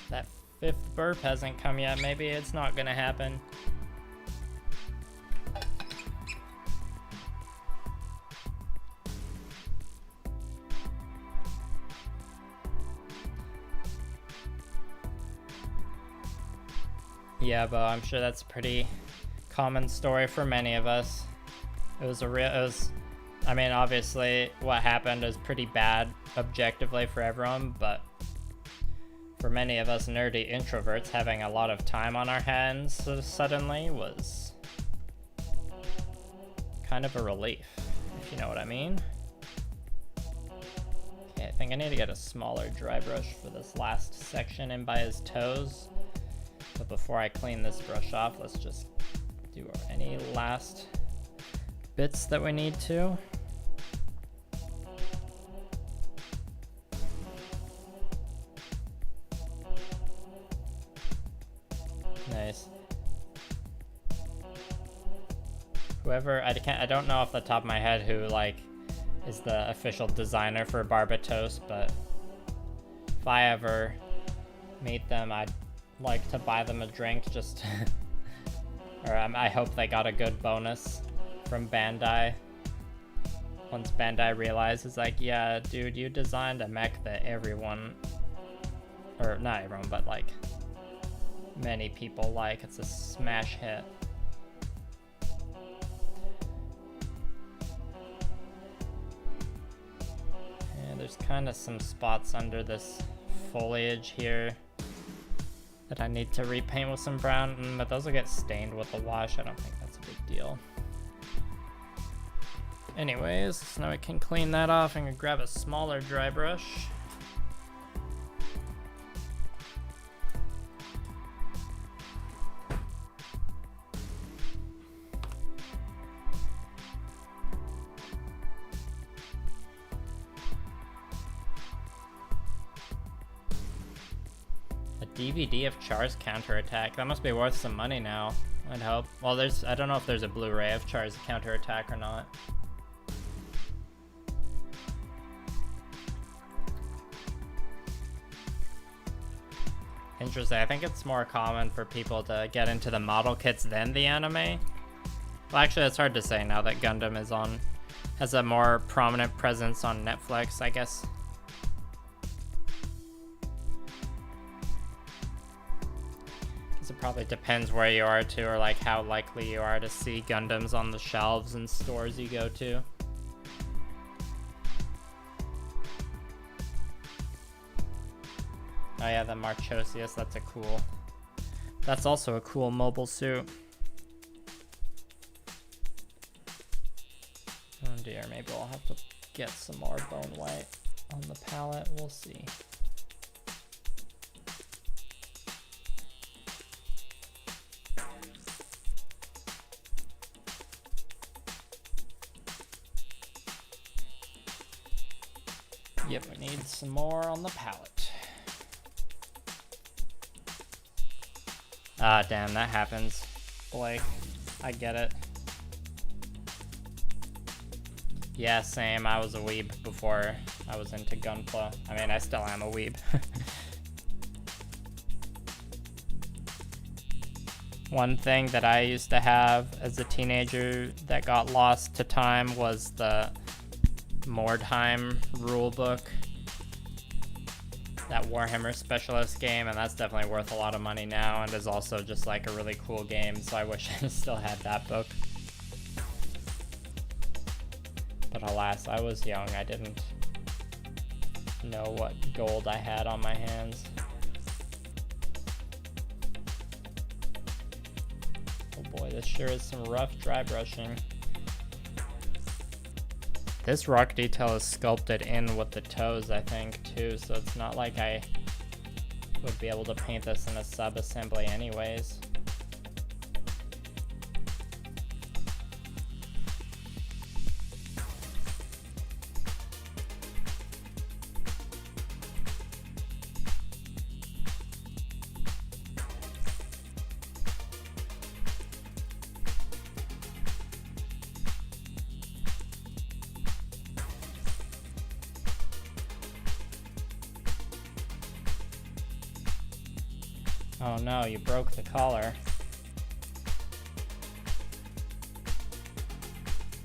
That fifth burp hasn't come yet. Maybe it's not gonna happen. Yeah, Bo, I'm sure that's a pretty common story for many of us. I mean, obviously what happened is pretty bad objectively for everyone, but for many of us nerdy introverts, having a lot of time on our hands suddenly was kind of a relief, if you know what I mean. Okay, I think I need to get a smaller dry brush for this last section in by his toes. But before I clean this brush off, let's just do any last bits that we need to. Nice. Whoever, I don't know off the top of my head who like is the official designer for Barbatos, but if I ever meet them, I'd like to buy them a drink just or I hope they got a good bonus from Bandai once Bandai realizes like, yeah dude, you designed a mech that everyone, or not everyone, but like many people like. It's a smash hit. And there's kind kind of some spots under this foliage here that I need to repaint with some brown, but those will get stained with the wash. I don't think that's a big deal. Anyways, so now we can clean that off. I'm gonna grab a smaller dry brush. DVD of Char's counterattack. That must be worth some money now, I'd hope. Well, I don't know if there's a Blu-ray of Char's counterattack or not. Interesting. I think it's more common for people to get into the model kits than the anime. Well, actually, it's hard to say now that Gundam has a more prominent presence on Netflix, I guess. It probably depends where you are too, or like how likely you are to see Gundams on the shelves in stores you go to. Oh yeah, the Marchosius, that's also a cool mobile suit. Oh dear, maybe I'll have to get some more bone white on the palette, we'll see. Yep, we need some more on the palette. Ah, damn, that happens, Blake. I get it. Yeah, same. I was a weeb before I was into Gunpla. I mean, I still am a weeb. One thing that I used to have as a teenager that got lost to time was the Mordheim rulebook, that Warhammer Specialist game, and that's definitely worth a lot of money now, and is also just like a really cool game, so I wish I still had that book. But alas, I was young, I didn't know what gold I had on my hands. Oh boy, this sure is some rough dry brushing. This rock detail is sculpted in with the toes, I think, too, so it's not like I would be able to paint this in a sub-assembly anyways. Oh no, you broke the collar.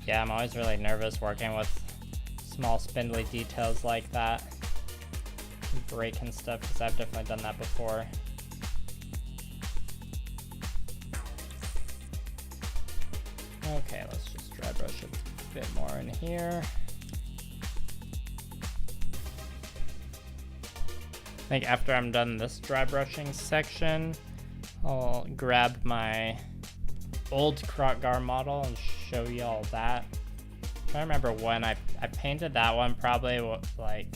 Yeah, I'm always really nervous working with small spindly details like that. Breaking stuff, because I've definitely done that before. Okay, let's just dry brush a bit more in here. I think after I'm done this dry brushing section, I'll grab my old Kroq-Gar model and show you all that. I'm trying to remember when I painted that one, probably like,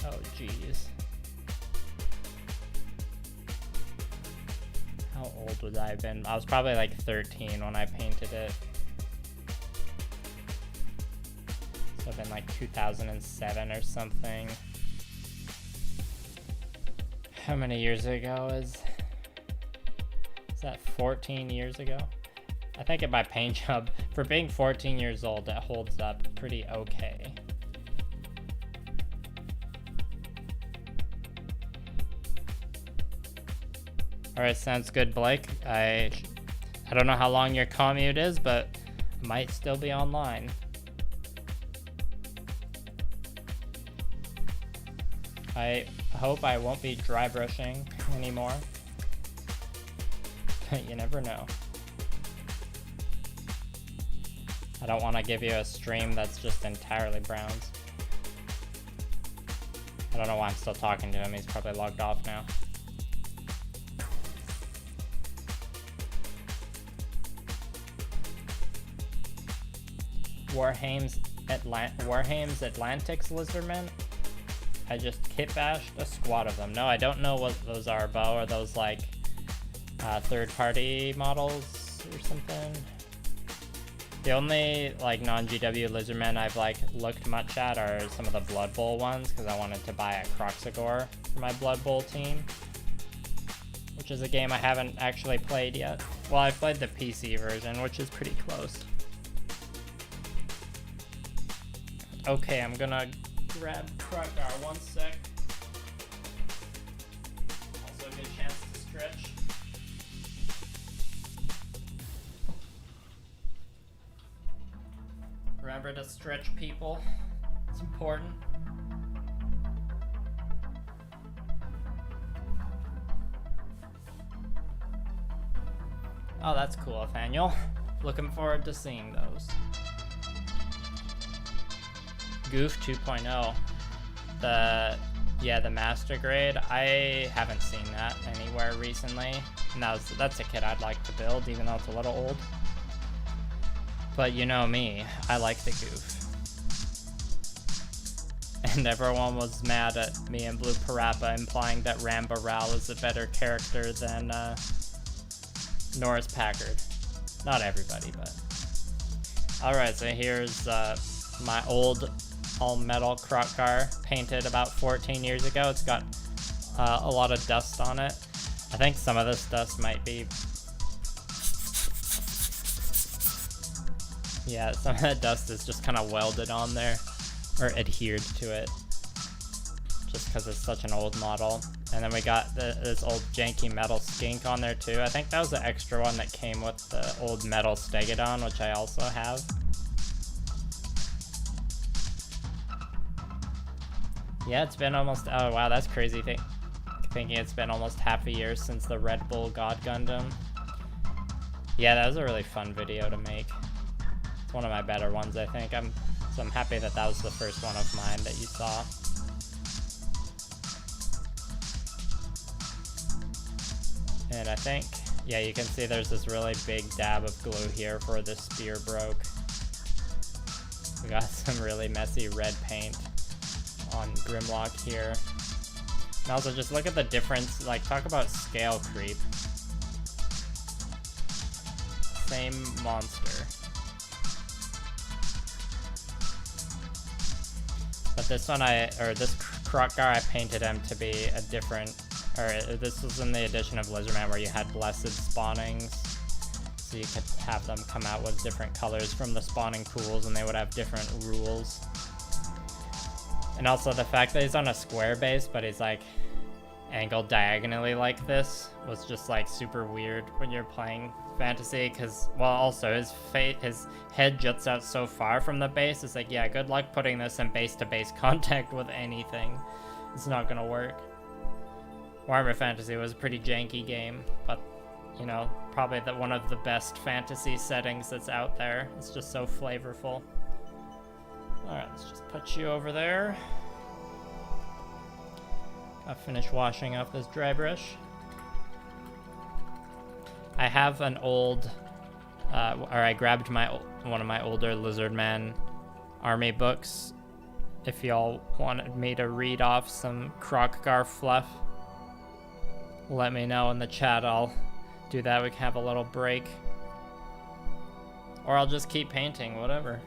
oh geez. How old would I have been? I was probably like 13 when I painted it. So it'd been like 2007 or something. How many years ago is that? 14 years ago? I think at my paint job, for being 14 years old, it holds up pretty okay. Alright, sounds good, Blake. I don't know how long your commute is, but I might still be online. I hope I won't be dry brushing anymore. You never know. I don't want to give you a stream that's just entirely browns. I don't know why I'm still talking to him. He's probably logged off now. Warhame's Atlantic's lizardmen. I just kit bashed a squad of them. No, I don't know what those are, Bo. Are those like third-party models or something? The only like non-GW lizardmen I've like looked much at are some of the Blood Bowl ones, because I wanted to buy a Kroq-Gar for my Blood Bowl team, which is a game I haven't actually played yet. Well, I played the PC version, which is pretty close. Okay, I'm gonna grab Kroq-Gar 1 sec. Also a good chance to stretch. Remember to stretch, people. It's important. Oh, that's cool, Nathaniel. Looking forward to seeing those. Goof 2.0. The master grade. I haven't seen that anywhere recently. And that's a kit I'd like to build, even though it's a little old. But you know me, I like the goof. And everyone was mad at me and Blue Parappa, implying that Ramba Ral is a better character than Norris Packard. Not everybody, but. Alright, so here's my old all-metal Kroq-Gar, painted about 14 years ago. It's got a lot of dust on it. I think some of this dust might be... Yeah, some of that dust is just kind of welded on there, or adhered to it, just because it's such an old model. And then we got this old janky metal skink on there too. I think that was the extra one that came with the old metal Stegodon, which I also have. Yeah, it's been almost, oh wow, that's crazy thinking it's been almost half a year since the Red Bull God Gundam. Yeah, that was a really fun video to make. It's one of my better ones, I think. So I'm happy that that was the first one of mine that you saw. And I think, yeah, you can see there's this really big dab of glue here where the spear broke. We got some really messy red paint on Grymloq here. And also just look at the difference, like talk about scale creep. Same monster. But this one this Kroq-Gar, I painted him to be a different, this was in the edition of Lizardman where you had blessed spawnings. So you could have them come out with different colors from the spawning pools, and they would have different rules. And also the fact that he's on a square base, but he's like angled diagonally like this was just like super weird when you're playing fantasy, because, well, also his head juts out so far from the base. It's like, yeah, good luck putting this in base-to-base contact with anything. It's not gonna work. Warhammer Fantasy was a pretty janky game, but, you know, probably one of the best fantasy settings that's out there. It's just so flavorful. Alright, let's just put you over there. I'll finish washing off this dry brush. I have an old, I grabbed one of my older Lizardman army books. If y'all wanted me to read off some Kroq-Gar fluff, let me know in the chat. I'll do that. We can have a little break. Or I'll just keep painting, whatever.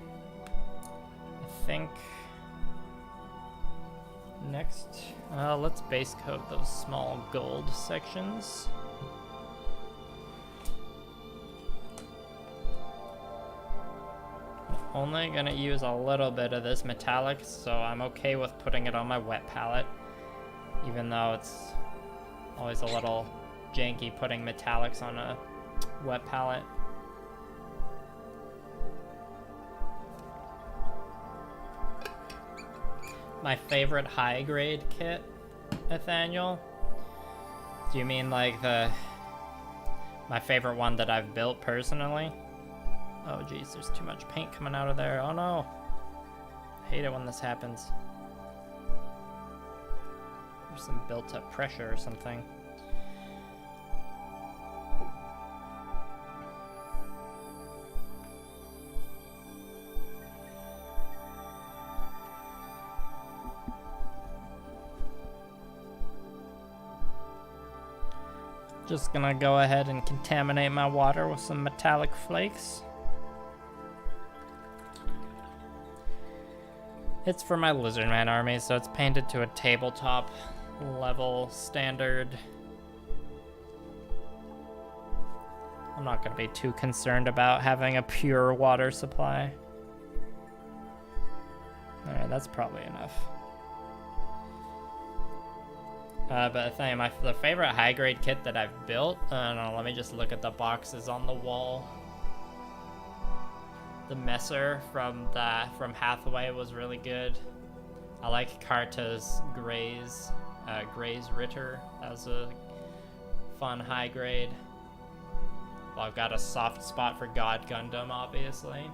I think next, let's base coat those small gold sections. Only gonna use a little bit of this metallic, so I'm okay with putting it on my wet palette, even though it's always a little janky putting metallics on a wet palette. My favorite high grade kit, Nathaniel? Do you mean like my favorite one that I've built personally? Oh geez, there's too much paint coming out of there. Oh no. I hate it when this happens. some built-up pressure or something. Just gonna go ahead and contaminate my water with some metallic flakes. It's for my lizardman army, so it's painted to a tabletop level standard. I'm not gonna be too concerned about having a pure water supply. Alright, that's probably enough. But I think the favorite high-grade kit that I've built, I don't know, let me just look at the boxes on the wall. The Messer from Hathaway was really good. I like Karta's Gray's Ritter. That was a fun high-grade. Well, I've got a soft spot for God Gundam, obviously.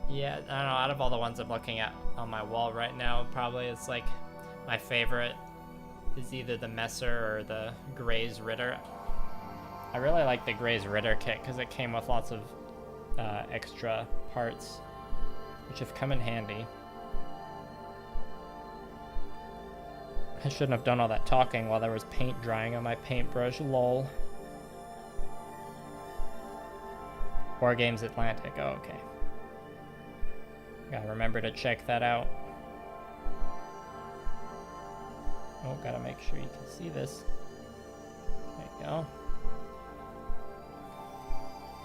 Yeah, I don't know, out of all the ones I'm looking at on my wall right now, probably it's like my favorite is either the Messer or the Gray's Ritter. I really like the Gray's Ritter kit because it came with lots of extra parts, which have come in handy. I shouldn't have done all that talking while there was paint drying on my paintbrush, lol. War Games Atlantic, oh, okay. Gotta remember to check that out. Oh, gotta make sure you can see this. There you go.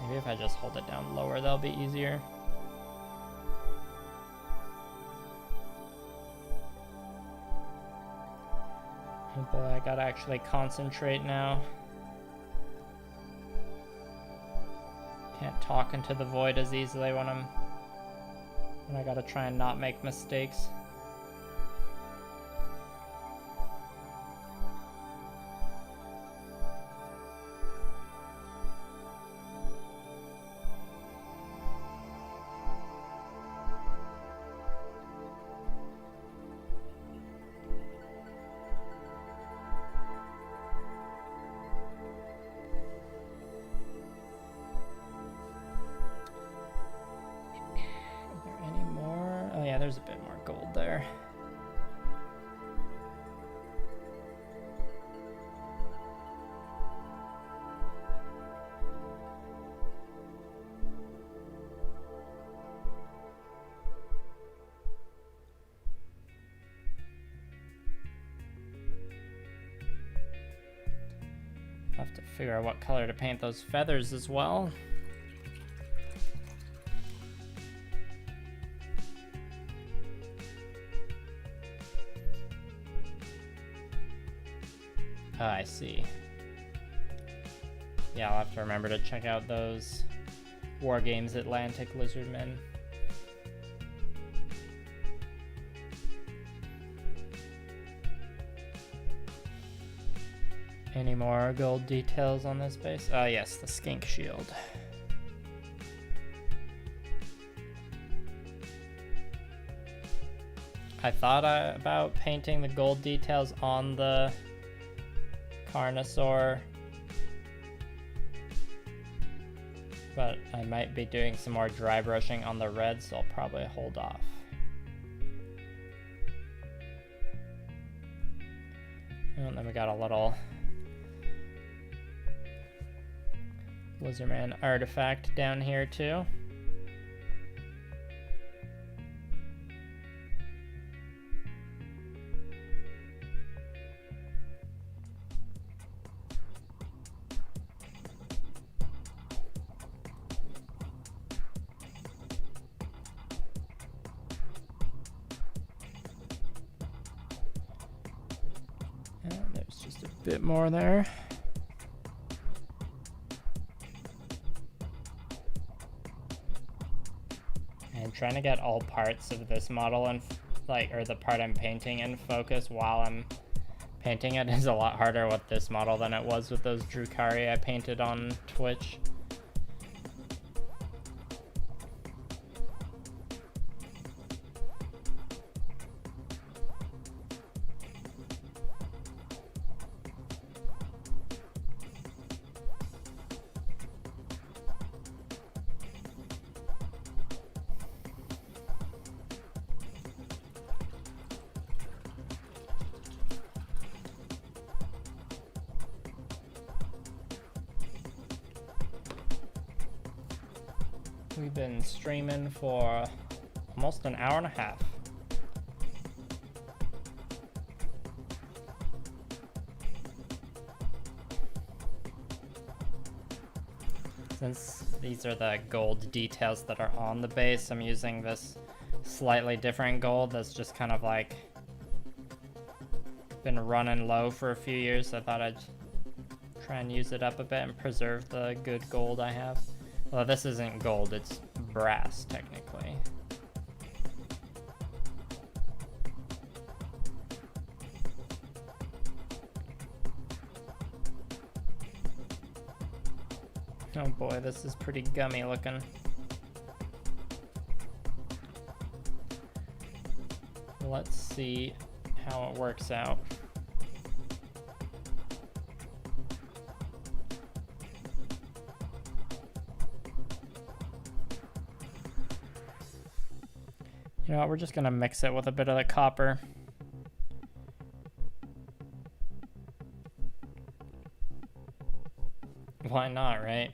Maybe if I just hold it down lower, that'll be easier. Oh boy, I gotta actually concentrate now. Can't talk into the void as easily when I gotta try and not make mistakes. There's a bit more gold there. I'll have to figure out what color to paint those feathers as well. Oh, I see. Yeah, I'll have to remember to check out those War Games Atlantic lizardmen. Any more gold details on this base? Oh yes, the skink shield. I thought about painting the gold details on the Carnosaur, but I might be doing some more dry brushing on the red, so I'll probably hold off. And then we got a little Lizardman artifact down here too. Bit more there. I'm trying to get all parts of this model and or the part I'm painting in focus while I'm painting it is a lot harder with this model than it was with those Drukari I painted on Twitch. We've been streaming for almost an hour and a half. Since these are the gold details that are on the base, I'm using this slightly different gold that's just kind of like been running low for a few years. So I thought I'd try and use it up a bit and preserve the good gold I have. Well, this isn't gold, it's brass technically. Oh boy, this is pretty gummy looking. Let's see how it works out. You know what, we're just gonna mix it with a bit of the copper. Why not, right?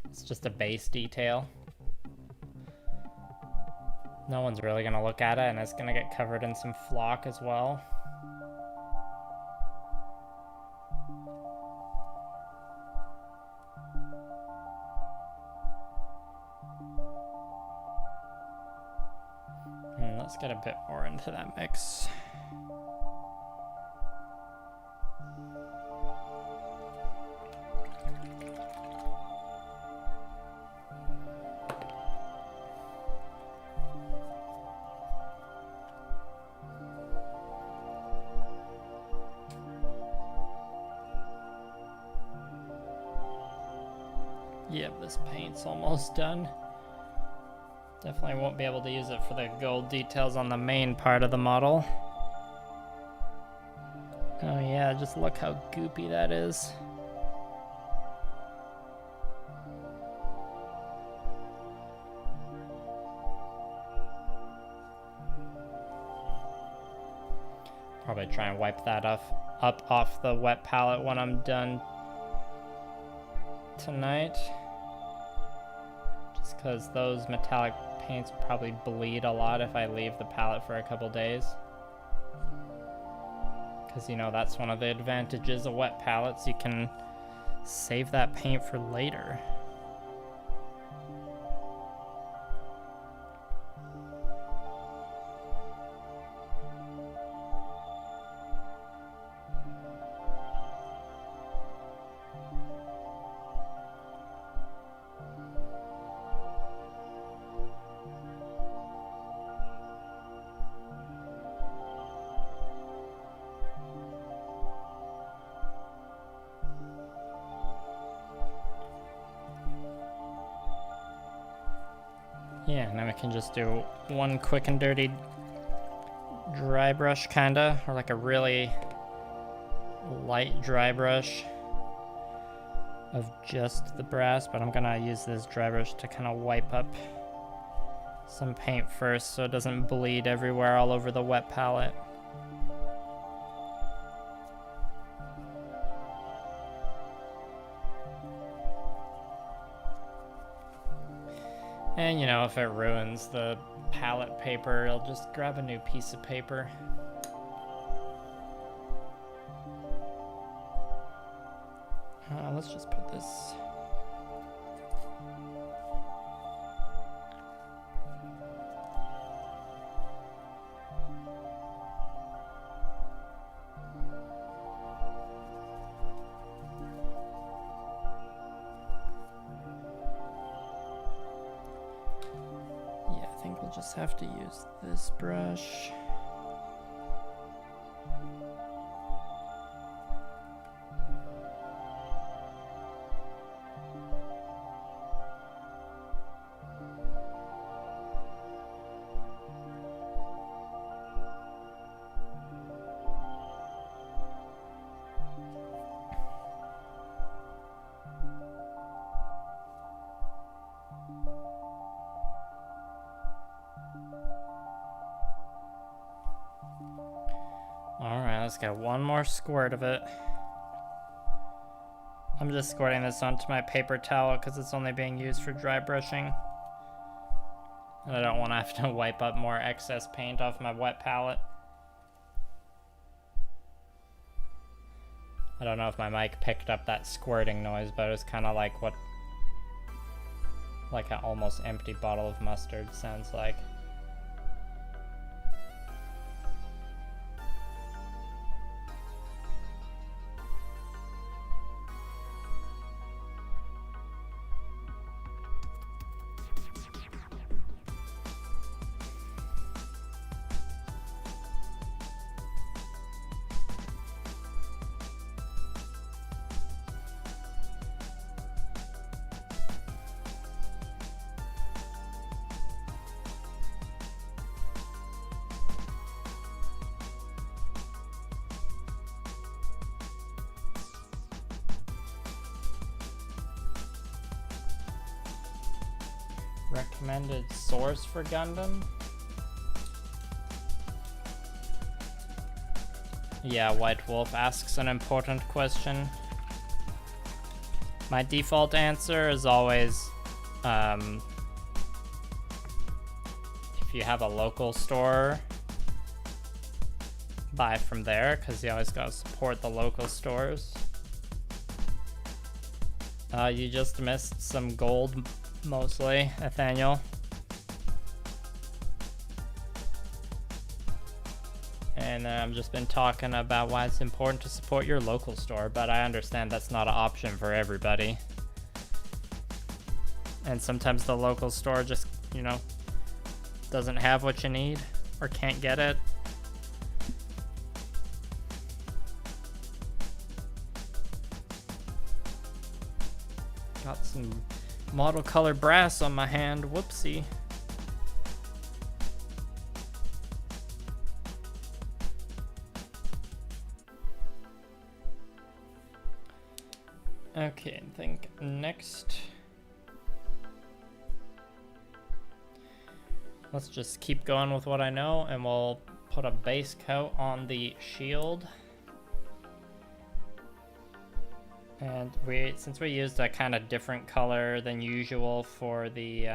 It's just a base detail. No one's really gonna look at it, and it's gonna get covered in some flock as well. And let's get a bit more into that mix. Yep, this paint's almost done. Definitely won't be able to use it for the gold details on the main part of the model. Oh yeah, just look how goopy that is. Probably try and wipe that up off the wet palette when I'm done tonight. Just because those metallic paints will probably bleed a lot if I leave the palette for a couple days. Because, you know, that's one of the advantages of wet palettes. You can save that paint for later. Yeah, and then we can just do one quick and dirty dry brush kinda, or like a really light dry brush of just the brass, but I'm gonna use this dry brush to kind of wipe up some paint first so it doesn't bleed everywhere all over the wet palette. And you know, if it ruins the palette paper, I'll just grab a new piece of paper. Let's just put this. I think we'll just have to use this brush. Alright, let's get one more squirt of it. I'm just squirting this onto my paper towel because it's only being used for dry brushing. And I don't want to have to wipe up more excess paint off my wet palette. I don't know if my mic picked up that squirting noise, but it was kind of like what, like an almost empty bottle of mustard sounds like. Recommended source for Gundam? Yeah, White Wolf asks an important question. My default answer is always, if you have a local store, buy from there, because you always gotta support the local stores. You just missed some gold, mostly, Nathaniel. And I've just been talking about why it's important to support your local store, but I understand that's not an option for everybody. And sometimes the local store just, you know, doesn't have what you need or can't get it. Got some model color brass on my hand, whoopsie. Okay, I think next, let's just keep going with what I know, and we'll put a base coat on the shield. And since we used a kind of different color than usual for the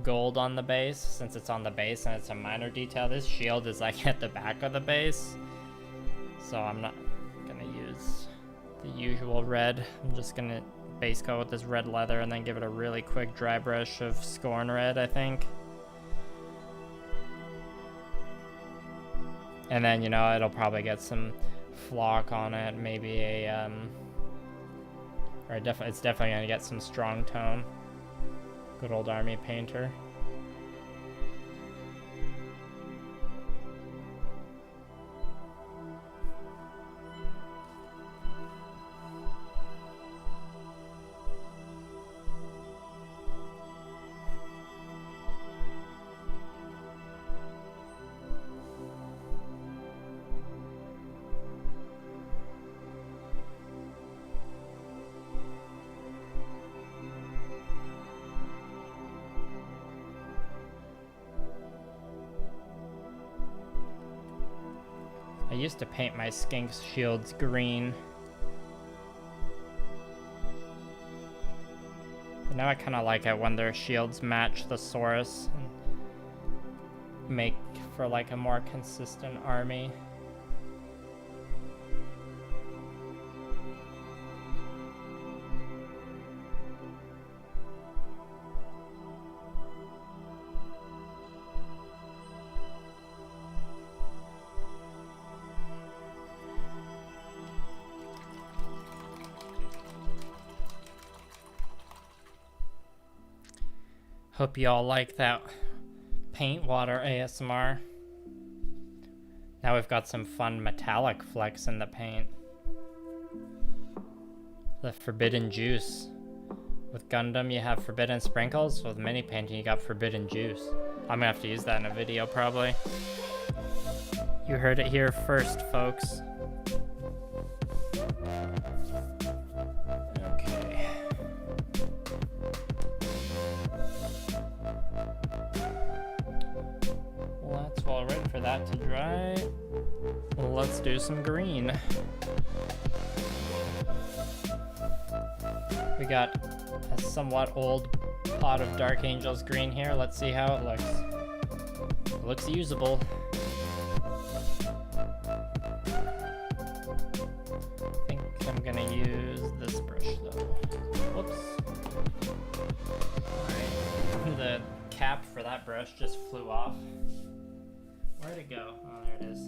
gold on the base, since it's on the base and it's a minor detail, this shield is like at the back of the base. So I'm not gonna use the usual red. I'm just gonna base coat with this red leather and then give it a really quick dry brush of Scorn Red, I think. And then, you know, it'll probably get some flock on it, maybe a, it's definitely gonna get some strong tone. Good old army painter. I used to paint my Skink's shields green. But now I kind of like it when their shields match the Saurus and make for like a more consistent army. Hope you all like that paint water ASMR. Now we've got some fun metallic flecks in the paint. The forbidden juice. With Gundam you have forbidden sprinkles. With mini painting you got forbidden juice. I'm gonna have to use that in a video probably. You heard it here first, folks. For that to dry, let's do some green. We got a somewhat old pot of Dark Angel's green here. Let's see how it looks. It looks usable. I think I'm gonna use this brush though. Whoops. Alright, the cap for that brush just flew off. Where'd it go? Oh, there it is.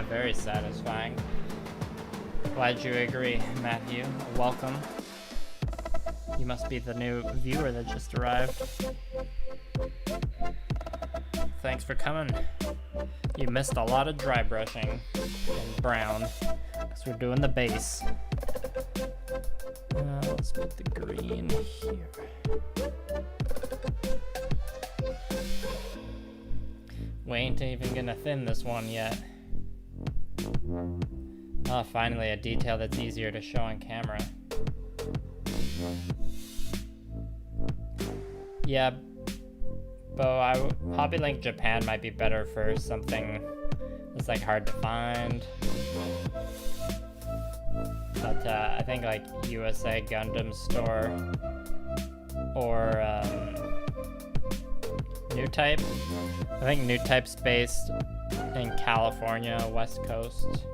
Very satisfying. Glad you agree, Matthew. Welcome. You must be the new viewer that just arrived. Thanks for coming. You missed a lot of dry brushing in brown, because we're doing the base. Let's put the green here. We ain't even gonna thin this one yet. Oh, finally a detail that's easier to show on camera. Yeah, Bo, Hobby Link Japan might be better for something that's like hard to find. But I think like USA Gundam Store or New Type. I think New Type's based in California, West Coast,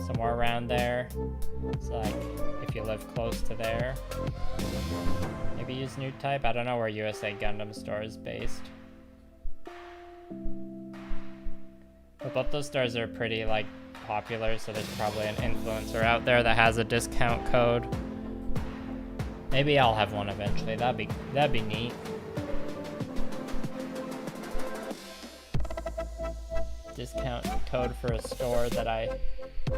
somewhere around there. So like, if you live close to there, maybe use New Type. I don't know where USA Gundam Store is based. But both those stores are pretty like popular, so there's probably an influencer out there that has a discount code. Maybe I'll have one eventually. That'd be neat. Discount code for a store that I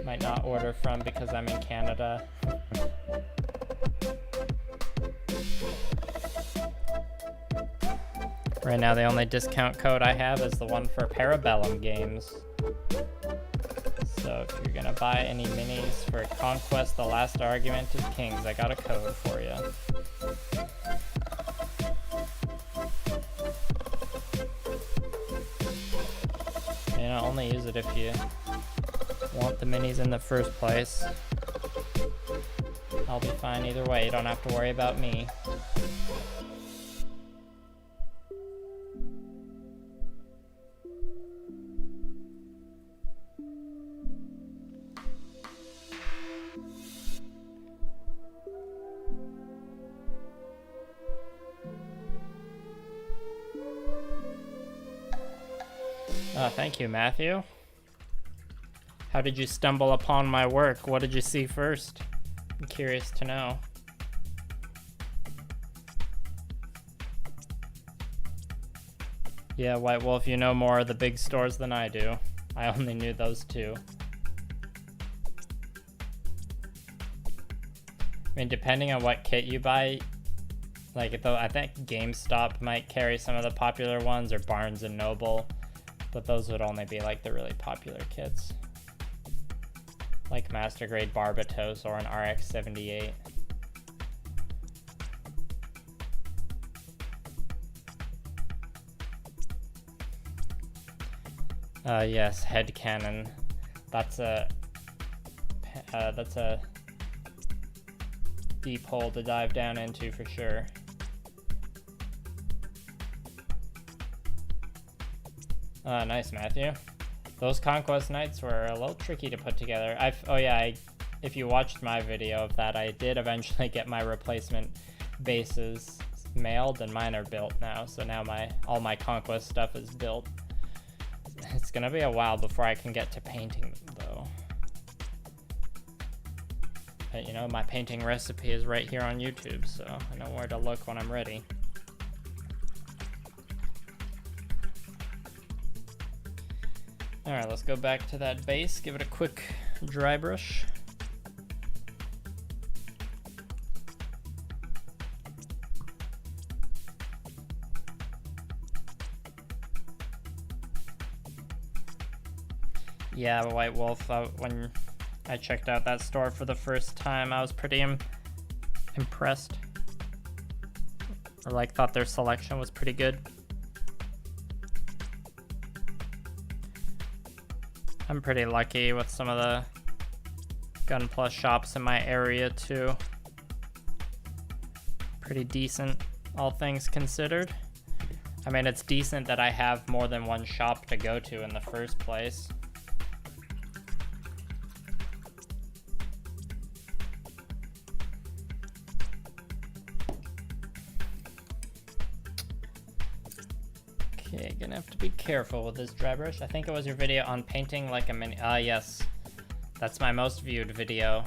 might not order from because I'm in Canada. Right now the only discount code I have is the one for Parabellum games. So if you're gonna buy any minis for Conquest: The Last Argument of Kings, I got a code for you. You know, only use it if you want the minis in the first place. I'll be fine either way, you don't have to worry about me. Thank you, Matthew. How did you stumble upon my work? What did you see first? I'm curious to know. Yeah, White Wolf, you know more of the big stores than I do. I only knew those two. I mean, depending on what kit you buy, like, though, I think GameStop might carry some of the popular ones, or Barnes & Noble. But those would only be like the really popular kits, like Master Grade Barbatos or an RX-78. Yes, headcanon. That's a deep hole to dive down into for sure. Nice, Matthew. Those Conquest Nights were a little tricky to put together. If you watched my video of that, I did eventually get my replacement bases mailed, and mine are built now. So now all my Conquest stuff is built. It's gonna be a while before I can get to painting them, though. But, you know, my painting recipe is right here on YouTube, so I know where to look when I'm ready. Alright, let's go back to that base, give it a quick dry brush. Yeah, White Wolf, when I checked out that store for the first time, I was pretty impressed. Or like, thought their selection was pretty good. I'm pretty lucky with some of the Gun Plus shops in my area too. Pretty decent, all things considered. I mean, it's decent that I have more than one shop to go to in the first place. Okay, gonna have to be careful with this dry brush. I think it was your video on painting like a mini. Yes. That's my most viewed video.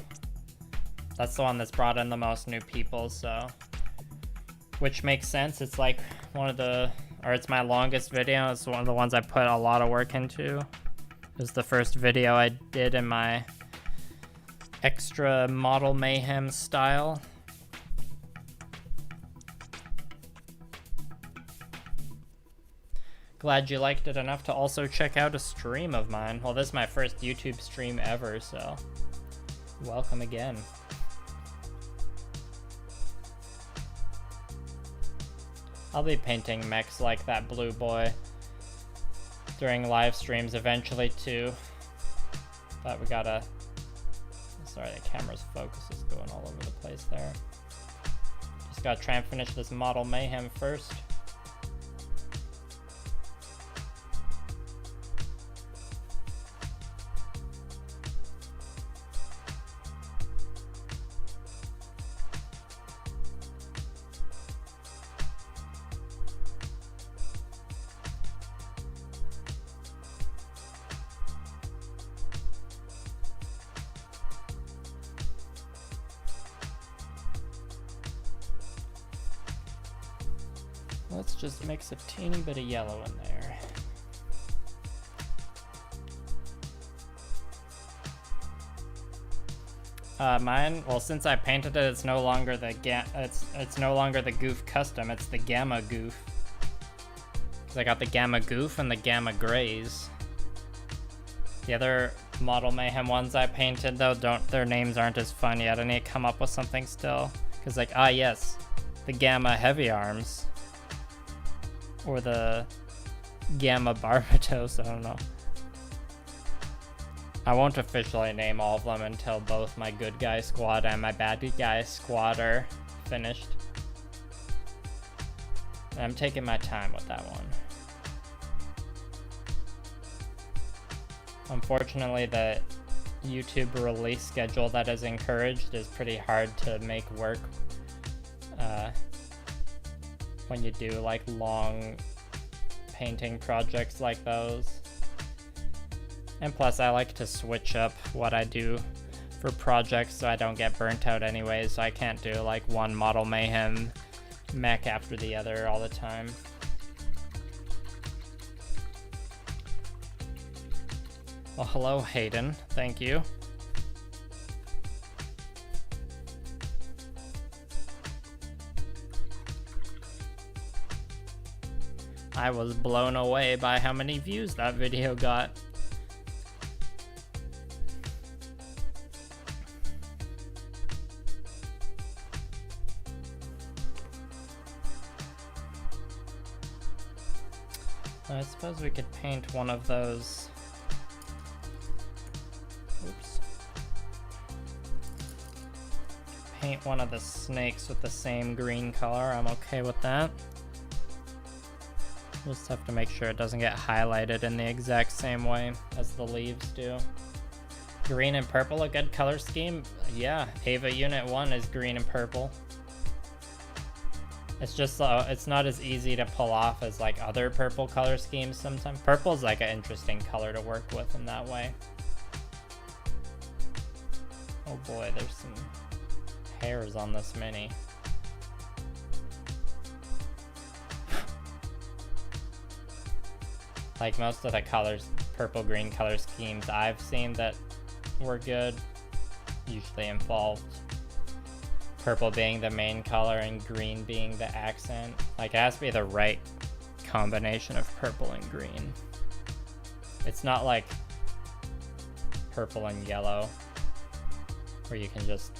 That's the one that's brought in the most new people, so. Which makes sense. It's like one of the, or it's my longest video. It's one of the ones I put a lot of work into. It was the first video I did in my extra model Mayhem style. Glad you liked it enough to also check out a stream of mine. Well, this is my first YouTube stream ever, so welcome again. I'll be painting mechs like that blue boy during live streams eventually too. But we gotta, sorry, the camera's focus is going all over the place there. Just gotta try and finish this model Mayhem first. Let's just mix a teeny bit of yellow in there. Mine, well, since I painted it, it's no longer the it's no longer the Goof Custom. It's the Gamma Goof. Cause I got the Gamma Goof and the Gamma Grays. The other model Mayhem ones I painted though, their names aren't as fun yet. I need to come up with something still. Cause like, yes, the Gamma Heavy Arms. Or the Gamma Barbatos, I don't know. I won't officially name all of them until both my good guy squad and my bad guy squad are finished. And I'm taking my time with that one. Unfortunately, the YouTube release schedule that is encouraged is pretty hard to make work when you do like long painting projects like those. And plus I like to switch up what I do for projects so I don't get burnt out anyways, so I can't do like one model Mayhem mech after the other all the time. Well, hello Hayden, thank you. I was blown away by how many views that video got. I suppose we could paint one of those. Oops. Paint one of the snakes with the same green color. I'm okay with that. We'll just have to make sure it doesn't get highlighted in the exact same way as the leaves do. Green and purple, a good color scheme? Yeah, Ava Unit 1 is green and purple. It's just, it's not as easy to pull off as like other purple color schemes sometimes. Purple's like an interesting color to work with in that way. Oh boy, there's some hairs on this mini. Like most of the colors, purple green color schemes I've seen that were good usually involved purple being the main color and green being the accent. Like it has to be the right combination of purple and green. It's not like purple and yellow where you can just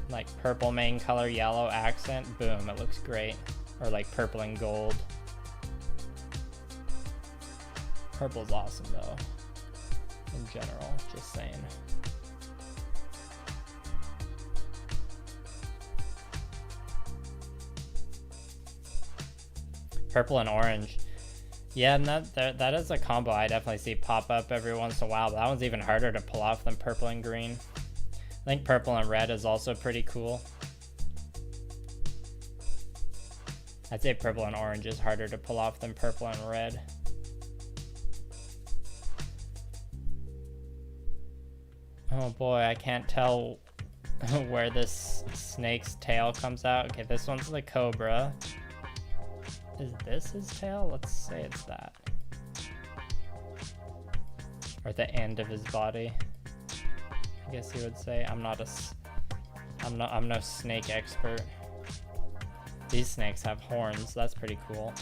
like purple main color, yellow accent, boom, it looks great. Or like purple and gold. Purple's awesome though, in general, just saying. Purple and orange. Yeah, and that is a combo I definitely see pop up every once in a while, but that one's even harder to pull off than purple and green. I think purple and red is also pretty cool. I'd say purple and orange is harder to pull off than purple and red. Oh boy, I can't tell where this snake's tail comes out. Okay, this one's the cobra. Is this his tail? Let's say it's that. Or the end of his body, I guess you would say. I'm no snake expert. These snakes have horns, that's pretty cool.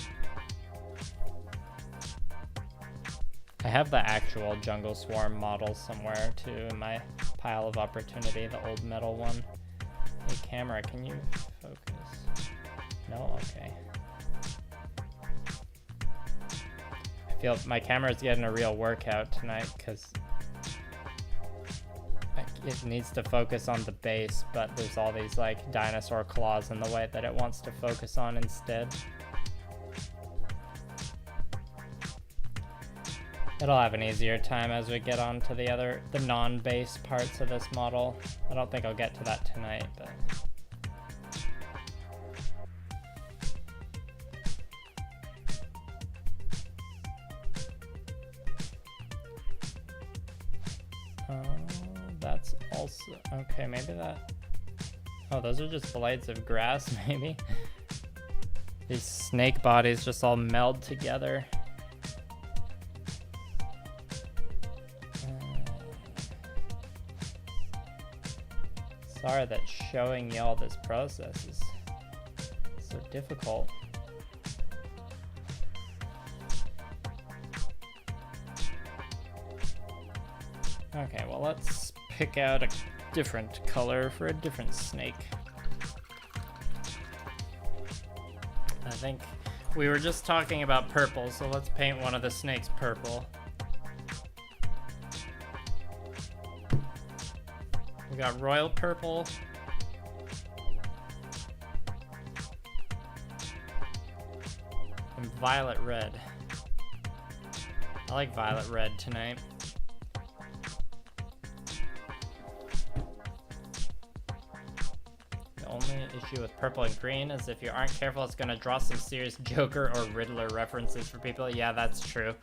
I have the actual jungle swarm model somewhere too in my pile of opportunity, the old metal one. Hey camera, can you focus? No? Okay. I feel my camera's getting a real workout tonight because it needs to focus on the base, but there's all these like dinosaur claws in the way that it wants to focus on instead. It'll have an easier time as we get on to the non-base parts of this model. I don't think I'll get to that tonight, but... that's also... Okay, maybe that... Oh, those are just blades of grass, maybe? These snake bodies just all meld together. Sorry that showing y'all this process is so difficult. Okay, well let's pick out a different color for a different snake. I think we were just talking about purple, so let's paint one of the snakes purple. We got royal purple. And violet red. I like violet red tonight. The only issue with purple and green is if you aren't careful, it's gonna draw some serious Joker or Riddler references for people. Yeah, that's true.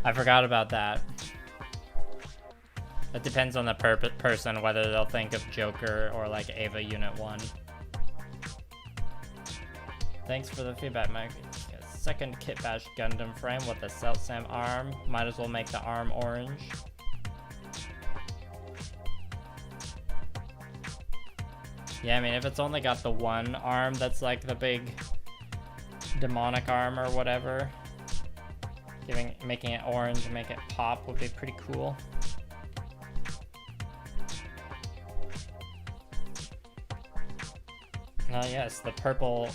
I forgot about that. It depends on the person whether they'll think of Joker or like Ava Unit 1. Thanks for the feedback, Mike. Second Kit Bash Gundam frame with a Celt-Sam arm. Might as well make the arm orange. Yeah, I mean, if it's only got the one arm that's like the big demonic arm or whatever, making it orange and make it pop would be pretty cool. Yes, the purple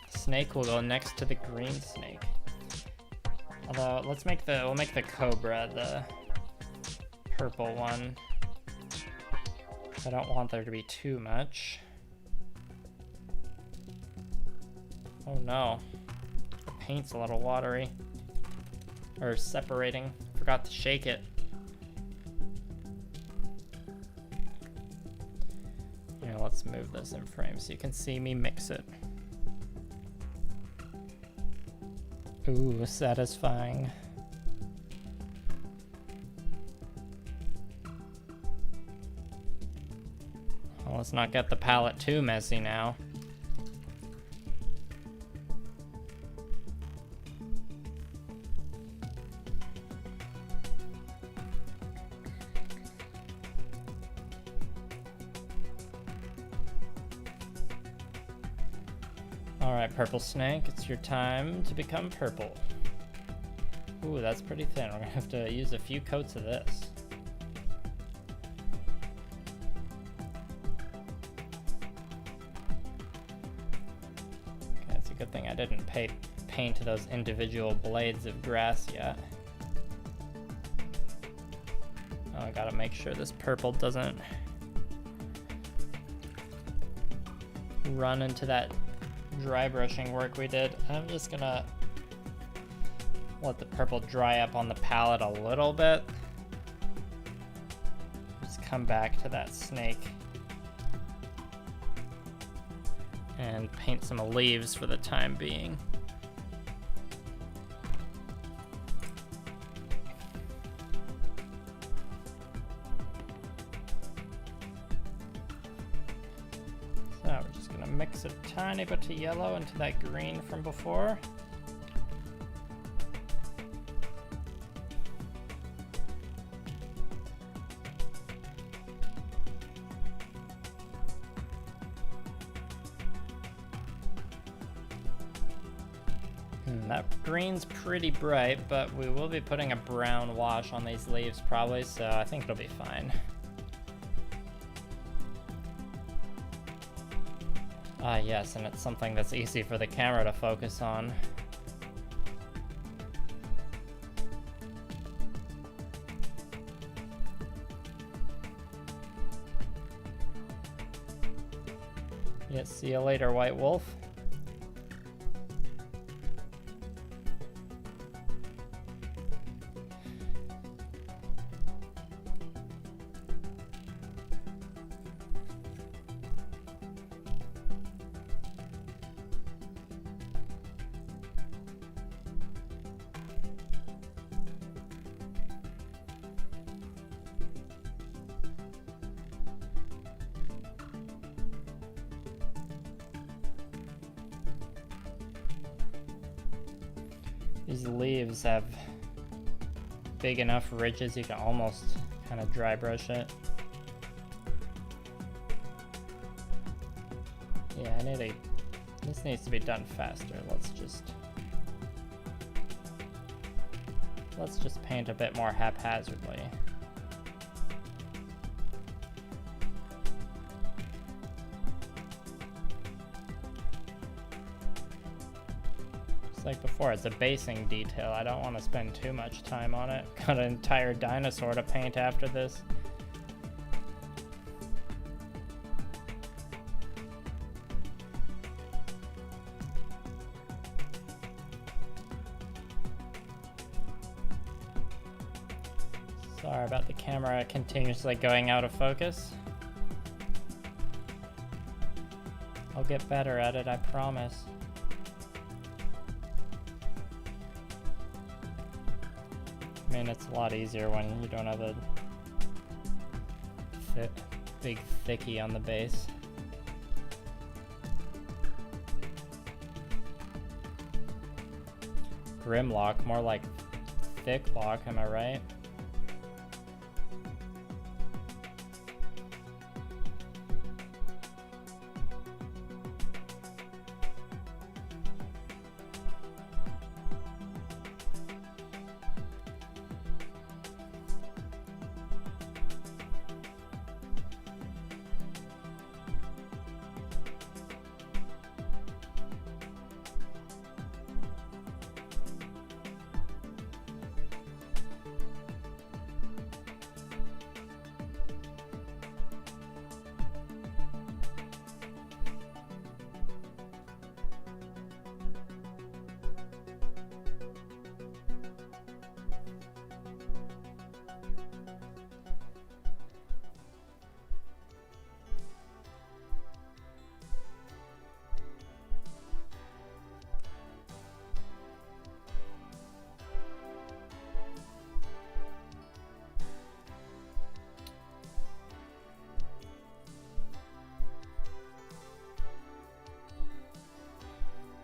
snake will go next to the green snake. Although, we'll make the cobra the purple one. I don't want there to be too much. Oh no, the paint's a little watery. Or separating, forgot to shake it. Let's move this in frame so you can see me mix it. Ooh, satisfying. Well, let's not get the palette too messy now. Alright, purple snake, it's your time to become purple. Ooh, that's pretty thin. We're gonna have to use a few coats of this. Okay, it's a good thing I didn't paint those individual blades of grass yet. Oh, I gotta make sure this purple doesn't run into that dry brushing work we did. I'm just gonna let the purple dry up on the palette a little bit. Just come back to that snake and paint some leaves for the time being. So we're just gonna mix a tiny bit of yellow into that green from before. That green's pretty bright, but we will be putting a brown wash on these leaves probably, so I think it'll be fine. Ah yes, and it's something that's easy for the camera to focus on. Yeah, see you later, White Wolf. These leaves have big enough ridges you can almost kind of dry brush it. Yeah, this needs to be done faster. Let's just paint a bit more haphazardly. Like before, it's a basing detail. I don't want to spend too much time on it. Got an entire dinosaur to paint after this. Sorry about the camera continuously going out of focus. I'll get better at it, I promise. I mean, it's a lot easier when you don't have a big thickie on the base. Grymloq, more like thick lock, am I right?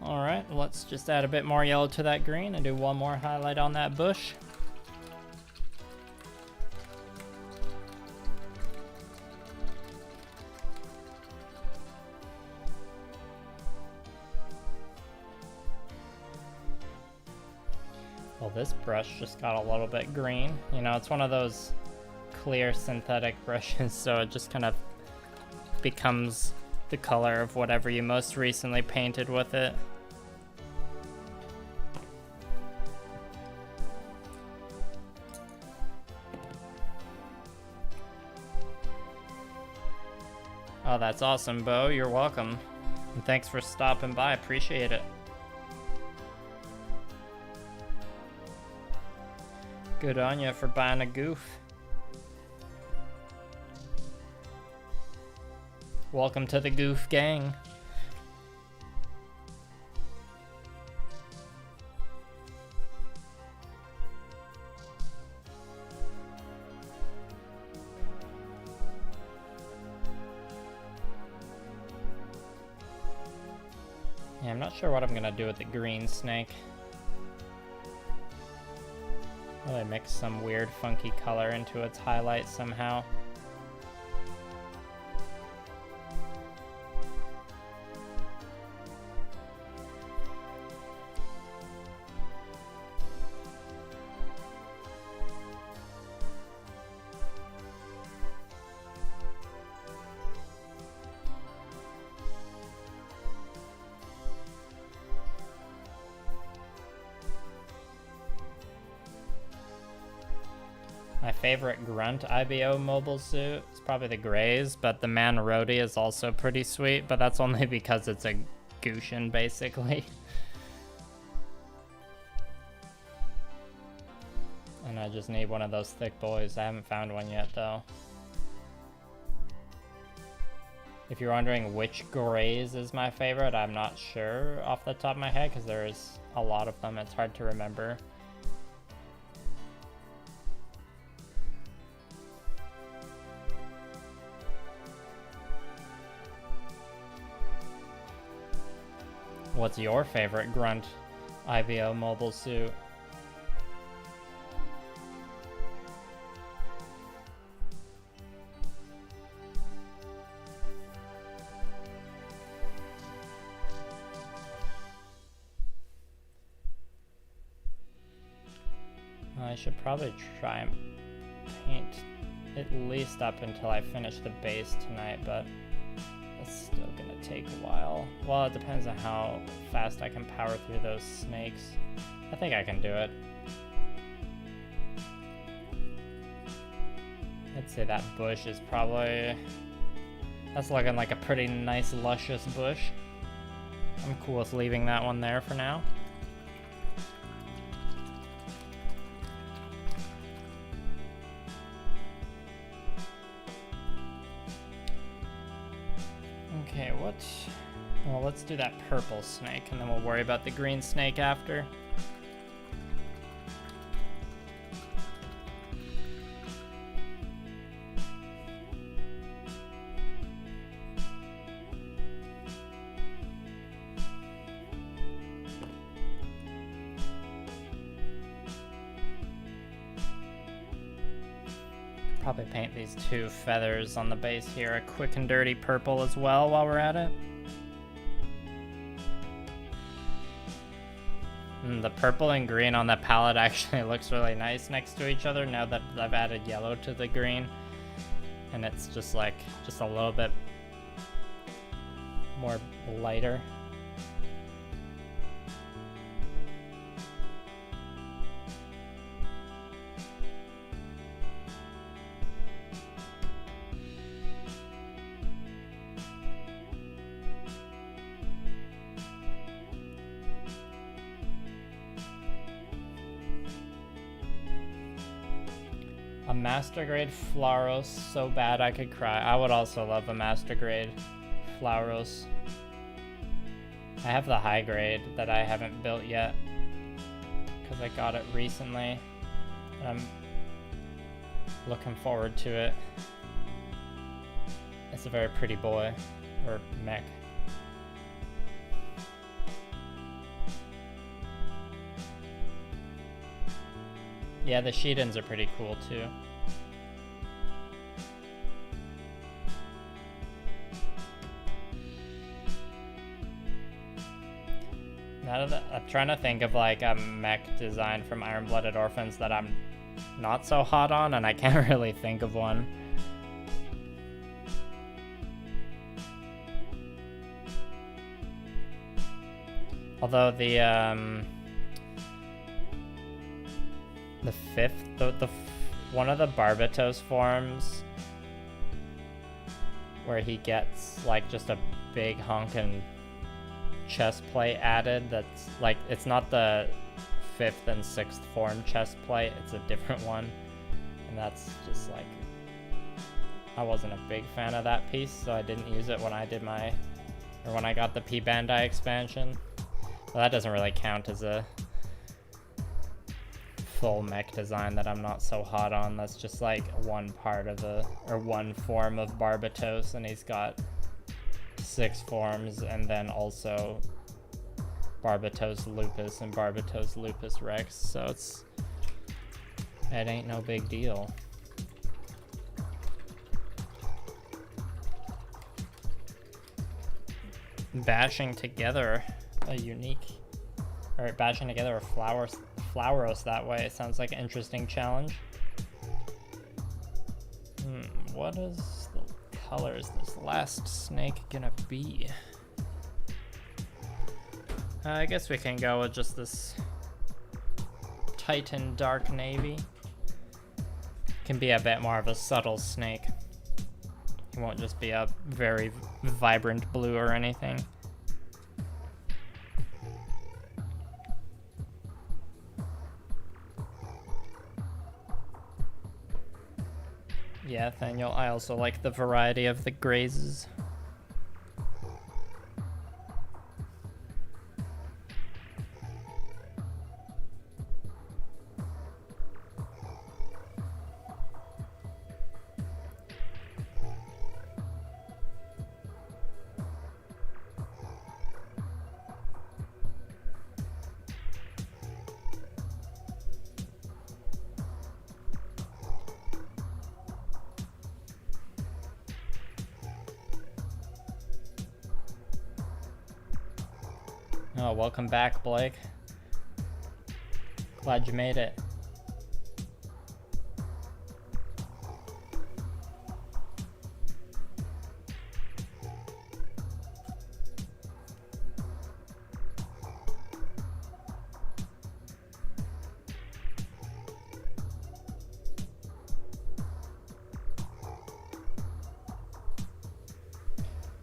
Alright, let's just add a bit more yellow to that green and do one more highlight on that bush. Well, this brush just got a little bit green. You know, it's one of those clear synthetic brushes, so it just kind of becomes the color of whatever you most recently painted with it. Oh, that's awesome, Bo. You're welcome. And thanks for stopping by. Appreciate it. Good on you for buying a goof. Welcome to the goof gang. Yeah, I'm not sure what I'm gonna do with the green snake. Really mix some weird funky color into its highlight somehow. My favorite grunt IBO mobile suit is probably the Greys, but the Man Roadie is also pretty sweet, but that's only because it's a Gushin, basically. And I just need one of those thick boys. I haven't found one yet, though. If you're wondering which Greys is my favorite, I'm not sure off the top of my head, because there's a lot of them. It's hard to remember. What's your favorite grunt IBO mobile suit? I should probably try and paint at least up until I finish the base tonight, but it's still gonna take a while. Well, it depends on how fast I can power through those snakes. I think I can do it. I'd say that bush is probably... That's looking like a pretty nice, luscious bush. I'm cool with leaving that one there for now. Okay, what? Well, let's do that purple snake, and then we'll worry about the green snake after. Probably paint these two feathers on the base here a quick and dirty purple as well while we're at it. And the purple and green on the palette actually looks really nice next to each other now that I've added yellow to the green. And it's just like, just a little bit more lighter. A master grade Flauros, so bad I could cry. I would also love a master grade Flauros. I have the high grade that I haven't built yet because I got it recently. I'm looking forward to it. It's a very pretty boy, or mech. Yeah, the Sheetans are pretty cool too. I'm trying to think of like a mech design from Iron-Blooded Orphans that I'm not so hot on, and I can't really think of one. Although the fifth, one of the Barbatos forms where he gets like just a big honkin' chest plate added. That's like, it's not the 5th and 6th form chest plate, it's a different one, and that's just like, I wasn't a big fan of that piece, so I didn't use it when I did my, or when I got the P Bandai expansion. Well, that doesn't really count as a full mech design that I'm not so hot on. That's just like one part of the, or one form of Barbatos, and he's got 6 forms, and then also Barbatos Lupus and Barbatos Lupus Rex, so it ain't no big deal. Bashing together a unique, or bashing together a Flowros that way sounds like an interesting challenge. What is the colors this last snake gonna be? I guess we can go with just this Titan Dark Navy. Can be a bit more of a subtle snake. It won't just be a very vibrant blue or anything. Yeah, Thaniel, I also like the variety of the grazes. Oh, welcome back, Blake. Glad you made it.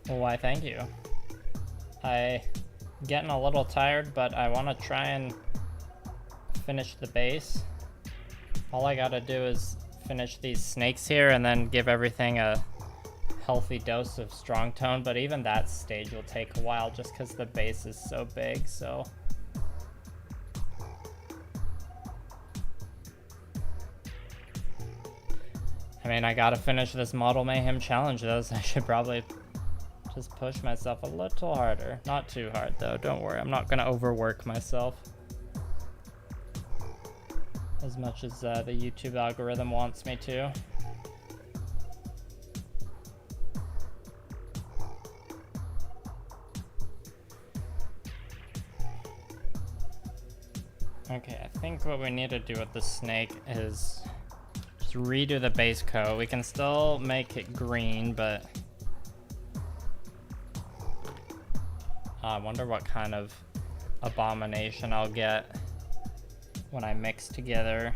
Well, why, thank you. Getting a little tired, but I want to try and finish the base. All I gotta do is finish these snakes here and then give everything a healthy dose of strong tone, but even that stage will take a while just because the base is so big, so. I mean, I gotta finish this Model Mayhem challenge though, so I should probably just push myself a little harder. Not too hard though, don't worry. I'm not gonna overwork myself as much as the YouTube algorithm wants me to. Okay, I think what we need to do with the snake is just redo the base coat. We can still make it green, but I wonder what kind of abomination I'll get when I mix together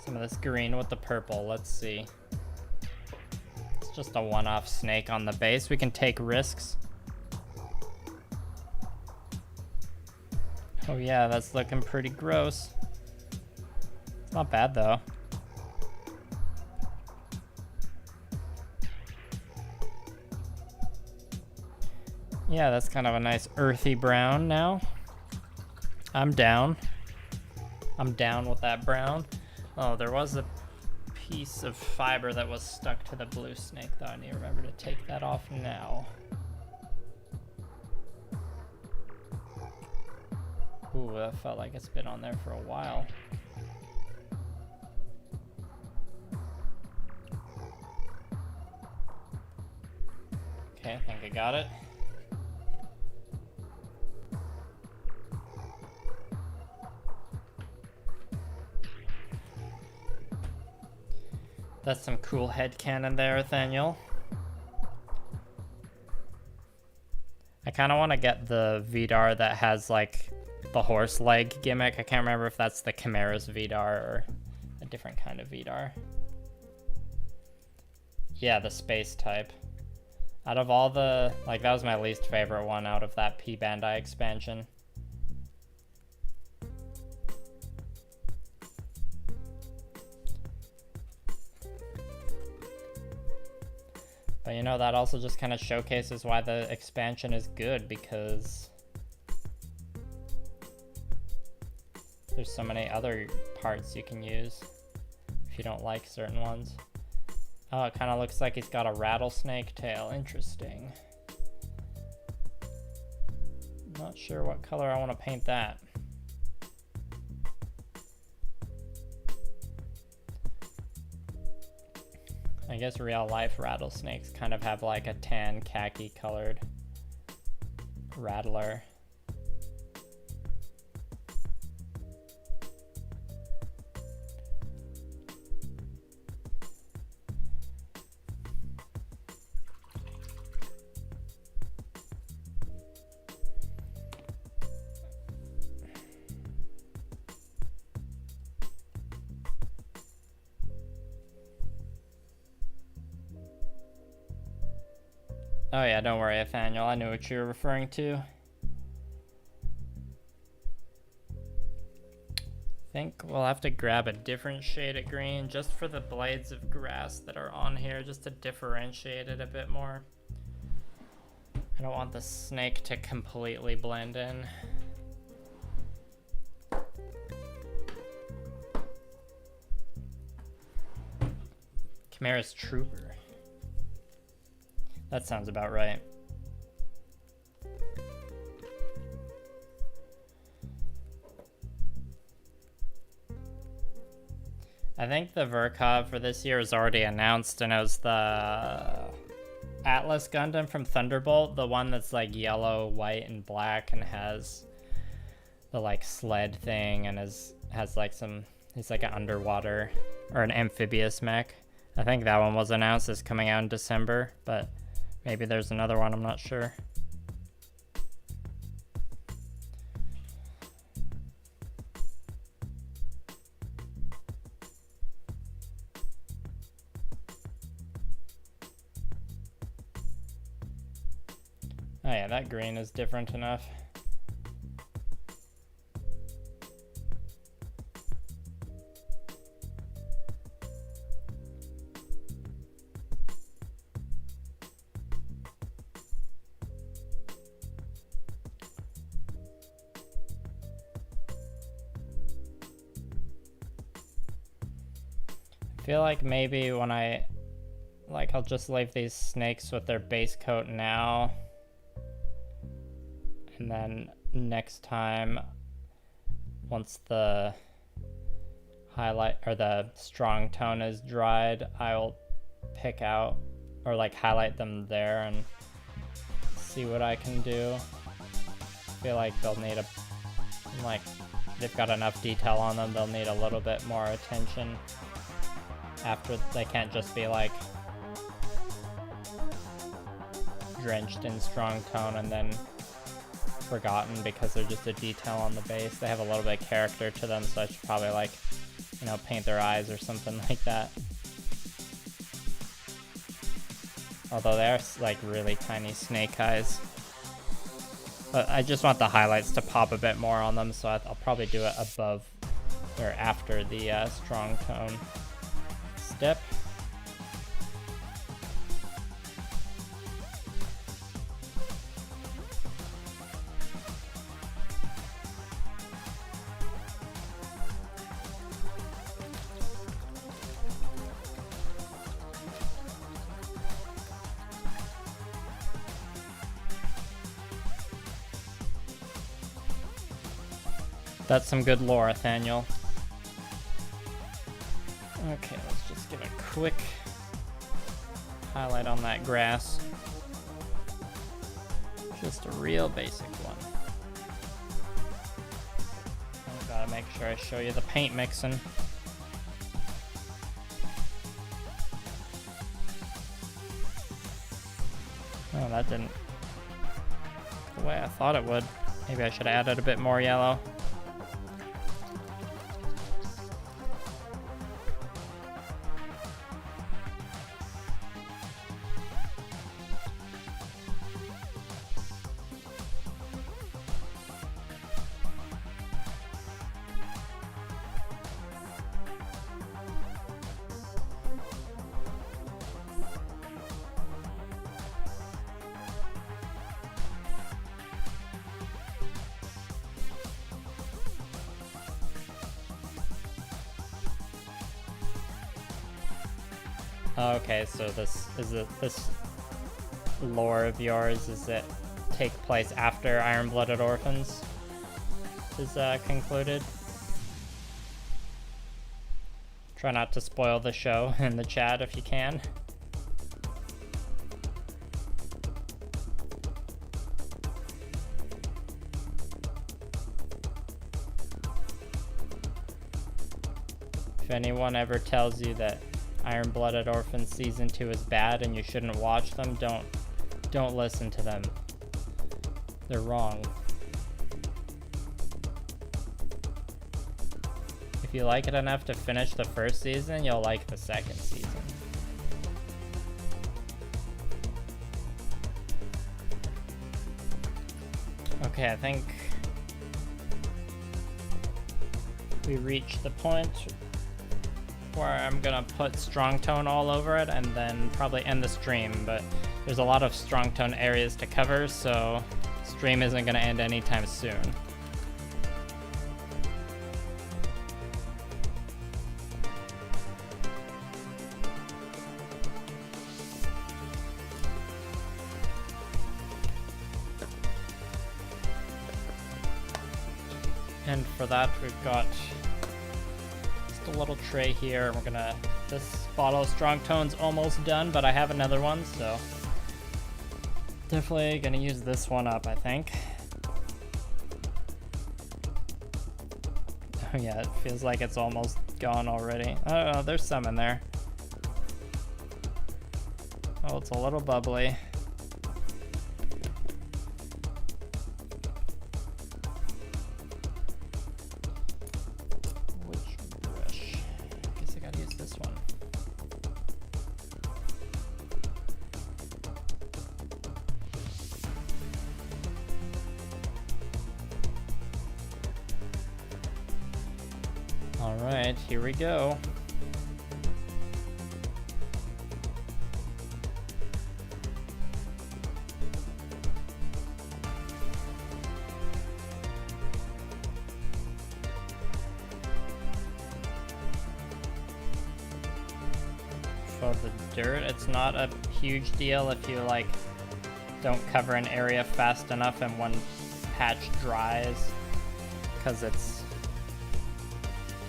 some of this green with the purple. Let's see. It's just a one-off snake on the base. We can take risks. Oh yeah, that's looking pretty gross. It's not bad though. Yeah, that's kind of a nice earthy brown now. I'm down. I'm down with that brown. Oh, there was a piece of fiber that was stuck to the blue snake though. I need to remember to take that off now. Ooh, that felt like it's been on there for a while. Okay, I think I got it. That's some cool headcanon there, Nathaniel. I kind of want to get the Vidar that has like the horse leg gimmick. I can't remember if that's the Chimera's Vidar or a different kind of Vidar. Yeah, the space type. Out of all the, like, that was my least favorite one out of that P Bandai expansion. But you know, that also just kind of showcases why the expansion is good, because there's so many other parts you can use if you don't like certain ones. Oh, it kind of looks like he's got a rattlesnake tail. Interesting. Not sure what color I want to paint that. I guess real life rattlesnakes kind of have like a tan khaki colored rattler. Oh yeah, don't worry, Nathaniel. I knew what you were referring to. I think we'll have to grab a different shade of green just for the blades of grass that are on here, just to differentiate it a bit more. I don't want the snake to completely blend in. Chimera's Trooper. That sounds about right. I think the Verkov for this year is already announced, and it was the Atlas Gundam from Thunderbolt, the one that's like yellow, white, and black, and has the like sled thing, and has like some, it's like an underwater or an amphibious mech. I think that one was announced as coming out in December, but maybe there's another one, I'm not sure. Oh yeah, that green is different enough. I feel like maybe when I'll just leave these snakes with their base coat now, and then next time, once the highlight or the strong tone is dried, I'll pick out or like highlight them there and see what I can do. I feel like they'll need they've got enough detail on them, they'll need a little bit more attention. After, they can't just be like drenched in strong tone and then forgotten because they're just a detail on the base. They have a little bit of character to them, so I should probably like, you know, paint their eyes or something like that. Although they're like really tiny snake eyes. But I just want the highlights to pop a bit more on them, so I'll probably do it above or after the strong tone step. That's some good lore, Nathaniel. Okay, let's just give a quick highlight on that grass. Just a real basic one. I gotta make sure I show you the paint mixing. Oh, that didn't go the way I thought it would. Maybe I should have added a bit more yellow. Okay, so this lore of yours, is it take place after Iron-Blooded Orphans is concluded? Try not to spoil the show in the chat if you can. If anyone ever tells you that Iron-Blooded Orphans Season 2 is bad and you shouldn't watch them, don't listen to them. They're wrong. If you like it enough to finish the first season, you'll like the second season. Okay, I think we reached the point where I'm gonna put strong tone all over it and then probably end the stream, but there's a lot of strong tone areas to cover, so stream isn't gonna end anytime soon. And for that, we've got just a little tray here. This bottle of strong tone's almost done, but I have another one, so definitely gonna use this one up, I think. Oh yeah, it feels like it's almost gone already. Oh, there's some in there. Oh, it's a little bubbly. Alright, here we go. For the dirt, it's not a huge deal if you like don't cover an area fast enough and one patch dries, because it's,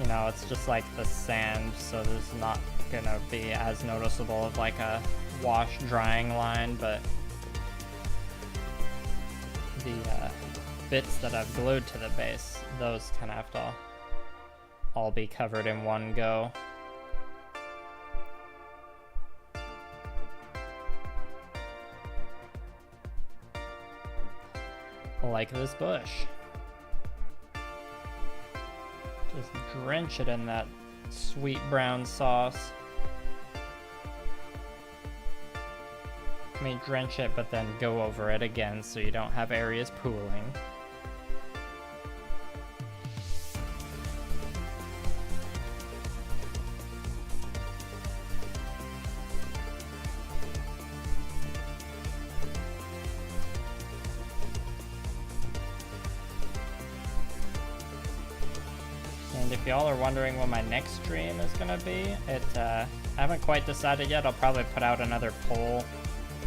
you know, it's just like the sand, so there's not gonna be as noticeable of like a wash drying line, but the bits that I've glued to the base, those kind of have to all be covered in one go. Like this bush. Just drench it in that sweet brown sauce. I mean, drench it, but then go over it again so you don't have areas pooling. If y'all are wondering when my next stream is gonna be, I haven't quite decided yet. I'll probably put out another poll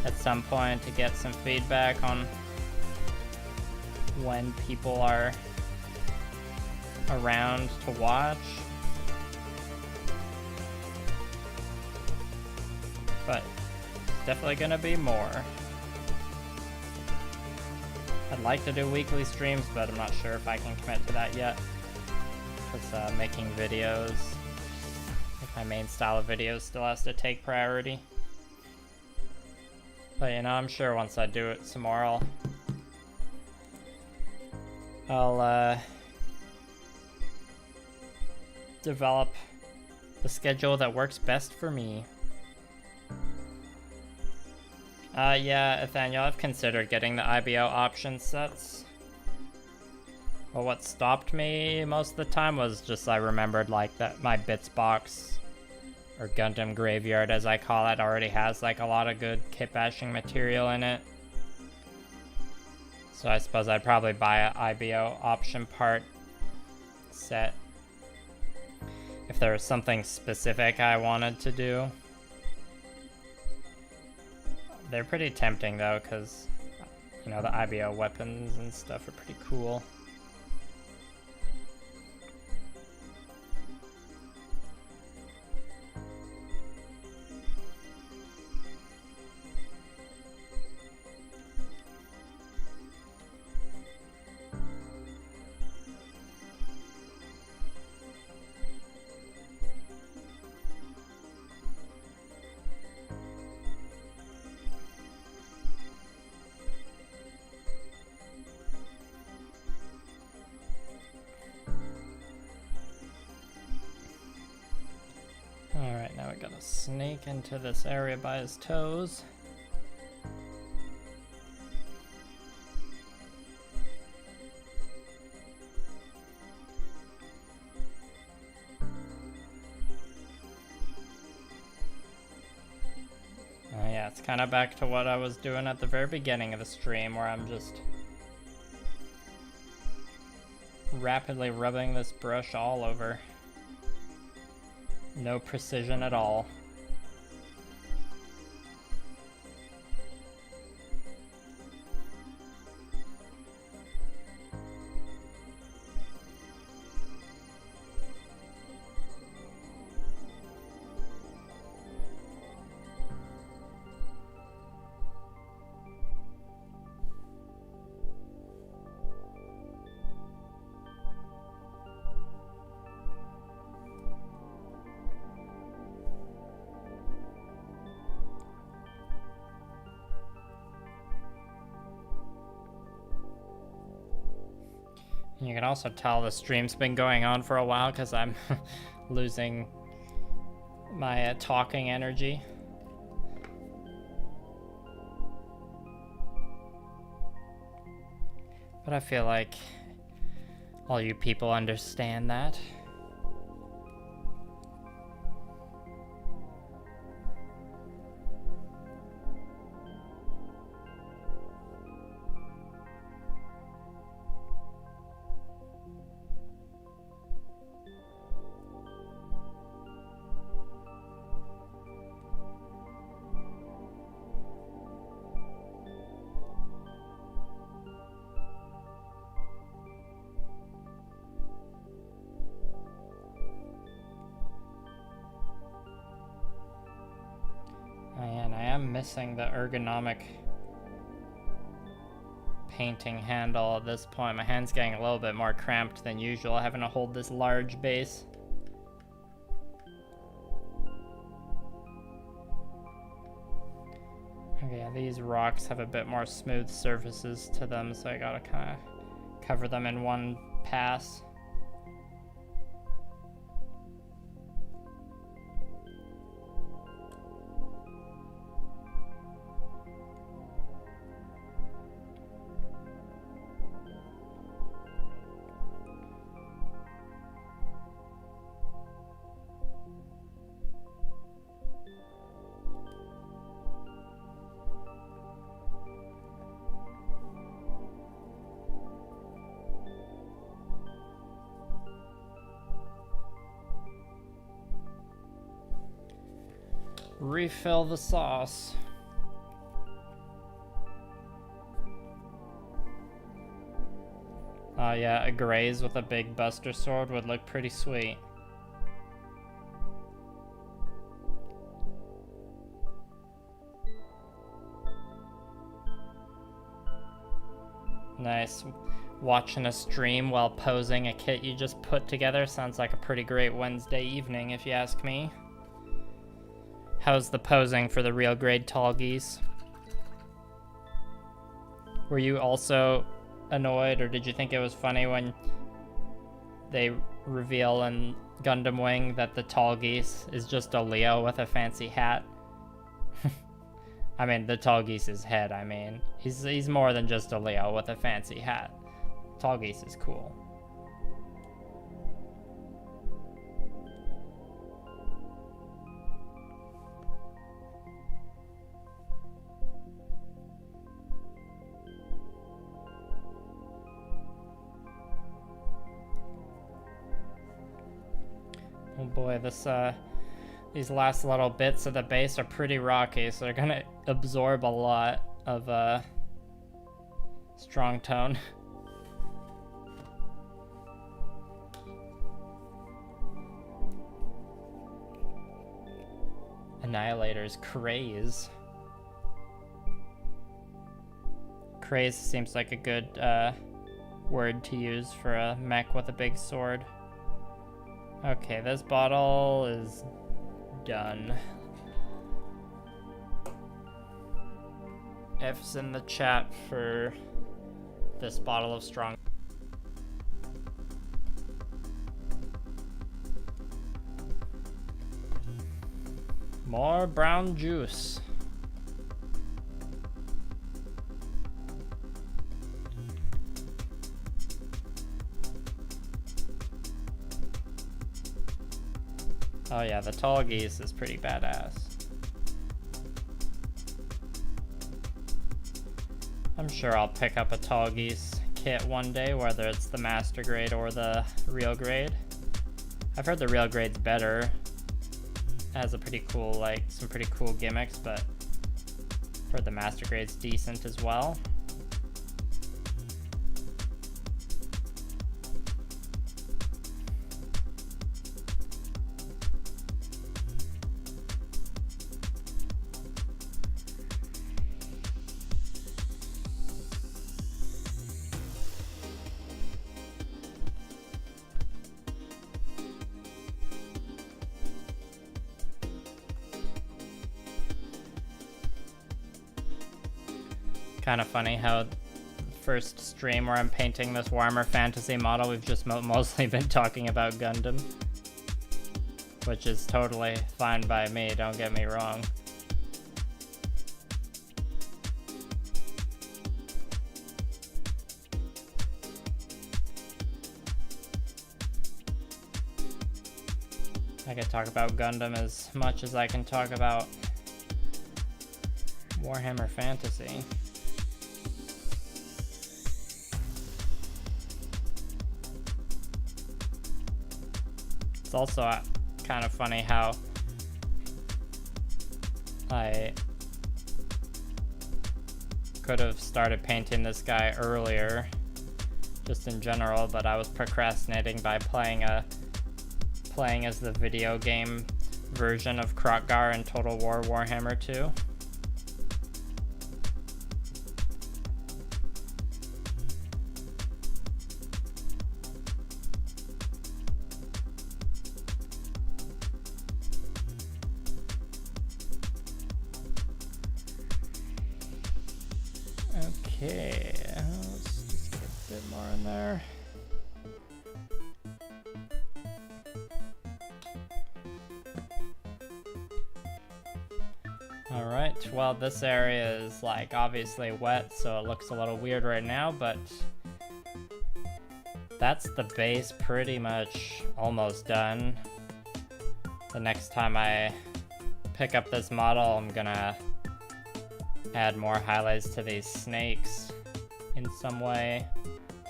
at some point to get some feedback on when people are around to watch. But it's definitely gonna be more. I'd like to do weekly streams, but I'm not sure if I can commit to that yet. Because making videos, like my main style of videos, still has to take priority. But you know, I'm sure once I do it some more, I'll develop the schedule that works best for me. Yeah, Nathaniel, I've considered getting the IBO option sets. But what stopped me most of the time was just I remembered like that my bits box, or Gundam Graveyard as I call it, already has like a lot of good kit bashing material in it. So I suppose I'd probably buy a IBO option part set if there was something specific I wanted to do. They're pretty tempting though, because, you know, the IBO weapons and stuff are pretty cool. Alright, now we gotta sneak into this area by his toes. Yeah, it's kind of back to what I was doing at the very beginning of the stream, where I'm just rapidly rubbing this brush all over. No precision at all. You can also tell the stream's been going on for a while because I'm losing my talking energy. But I feel like all you people understand that. And I am missing the ergonomic painting handle at this point. My hand's getting a little bit more cramped than usual, having to hold this large base. Okay, yeah, these rocks have a bit more smooth surfaces to them, so I gotta kind of cover them in one pass. Refill the sauce. Yeah, a graze with a big buster sword would look pretty sweet. Nice. Watching a stream while posing a kit you just put together sounds like a pretty great Wednesday evening, if you ask me. How's the posing for the real grade tall geese? Were you also annoyed, or did you think it was funny when they reveal in Gundam Wing that the tall geese is just a Leo with a fancy hat? I mean, the tall geese's head, I mean. He's more than just a Leo with a fancy hat. Tall geese is cool. Oh boy, these last little bits of the base are pretty rocky, so they're gonna absorb a lot of strong tone. Annihilator's craze. Craze seems like a good word to use for a mech with a big sword. Okay, this bottle is done. F's in the chat for this bottle of strong. More brown juice. Oh yeah, the tall geese is pretty badass. I'm sure I'll pick up a tall geese kit one day, whether it's the master grade or the real grade. I've heard the real grade's better. It has a pretty cool, like, some pretty cool gimmicks, but I've heard the master grade's decent as well. Kind of funny how the first stream where I'm painting this Warhammer Fantasy model, we've just mostly been talking about Gundam. Which is totally fine by me, don't get me wrong. I could talk about Gundam as much as I can talk about Warhammer Fantasy. It's also kind of funny how I could have started painting this guy earlier, just in general, but I was procrastinating by playing as the video game version of Kroq-Gar in Total War Warhammer 2. Okay, let's just get a bit more in there. Alright, well this area is like obviously wet, so it looks a little weird right now, but that's the base pretty much almost done. The next time I pick up this model, I'm gonna add more highlights to these snakes in some way,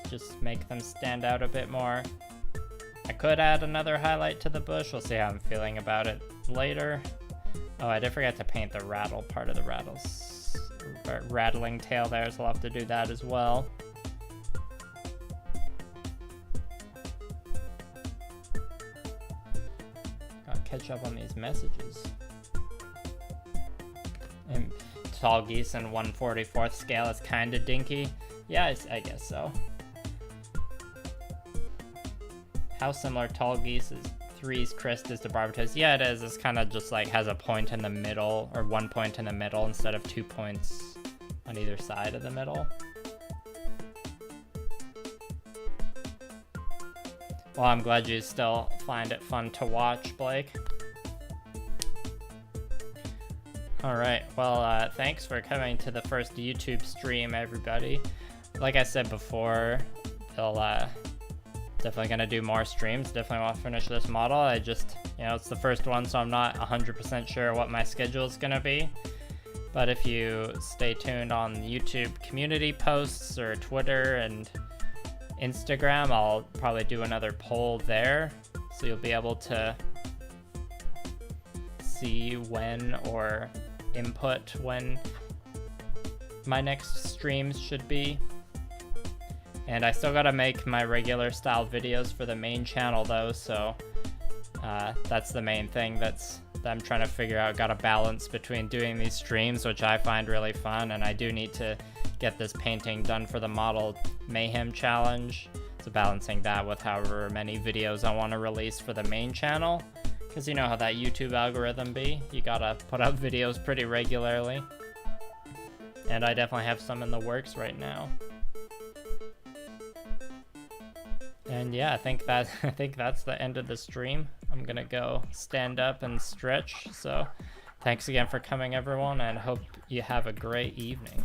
just make them stand out a bit more. I could add another highlight to the bush, we'll see how I'm feeling about it later. Oh, I did forget to paint the rattle part of the rattling tail there, so I'll have to do that as well. Gotta catch up on these messages. And tall geese in 1/44th scale is kinda dinky. Yeah, I guess so. How similar tall geese is 3's crest is to Barbatos? Yeah, it is. It's kind of just like has a point in the middle, or 1 point in the middle instead of 2 points on either side of the middle. Well, I'm glad you still find it fun to watch, Blake. Alright, well, thanks for coming to the first YouTube stream, everybody. Like I said before, they'll definitely gonna do more streams. Definitely want to finish this model. I just, it's the first one, so I'm not 100% sure what my schedule is gonna be. But if you stay tuned on YouTube community posts or Twitter and Instagram, I'll probably do another poll there, so you'll be able to see when or input when my next streams should be. And I still gotta make my regular style videos for the main channel though, so that's the main thing that I'm trying to figure out. Got a balance between doing these streams, which I find really fun, and I do need to get this painting done for the model Mayhem challenge. So balancing that with however many videos I want to release for the main channel, because you know how that YouTube algorithm be. You gotta put out videos pretty regularly, and I definitely have some in the works right now. And yeah, I think that's the end of the stream. I'm gonna go stand up and stretch. So thanks again for coming, everyone, and hope you have a great evening.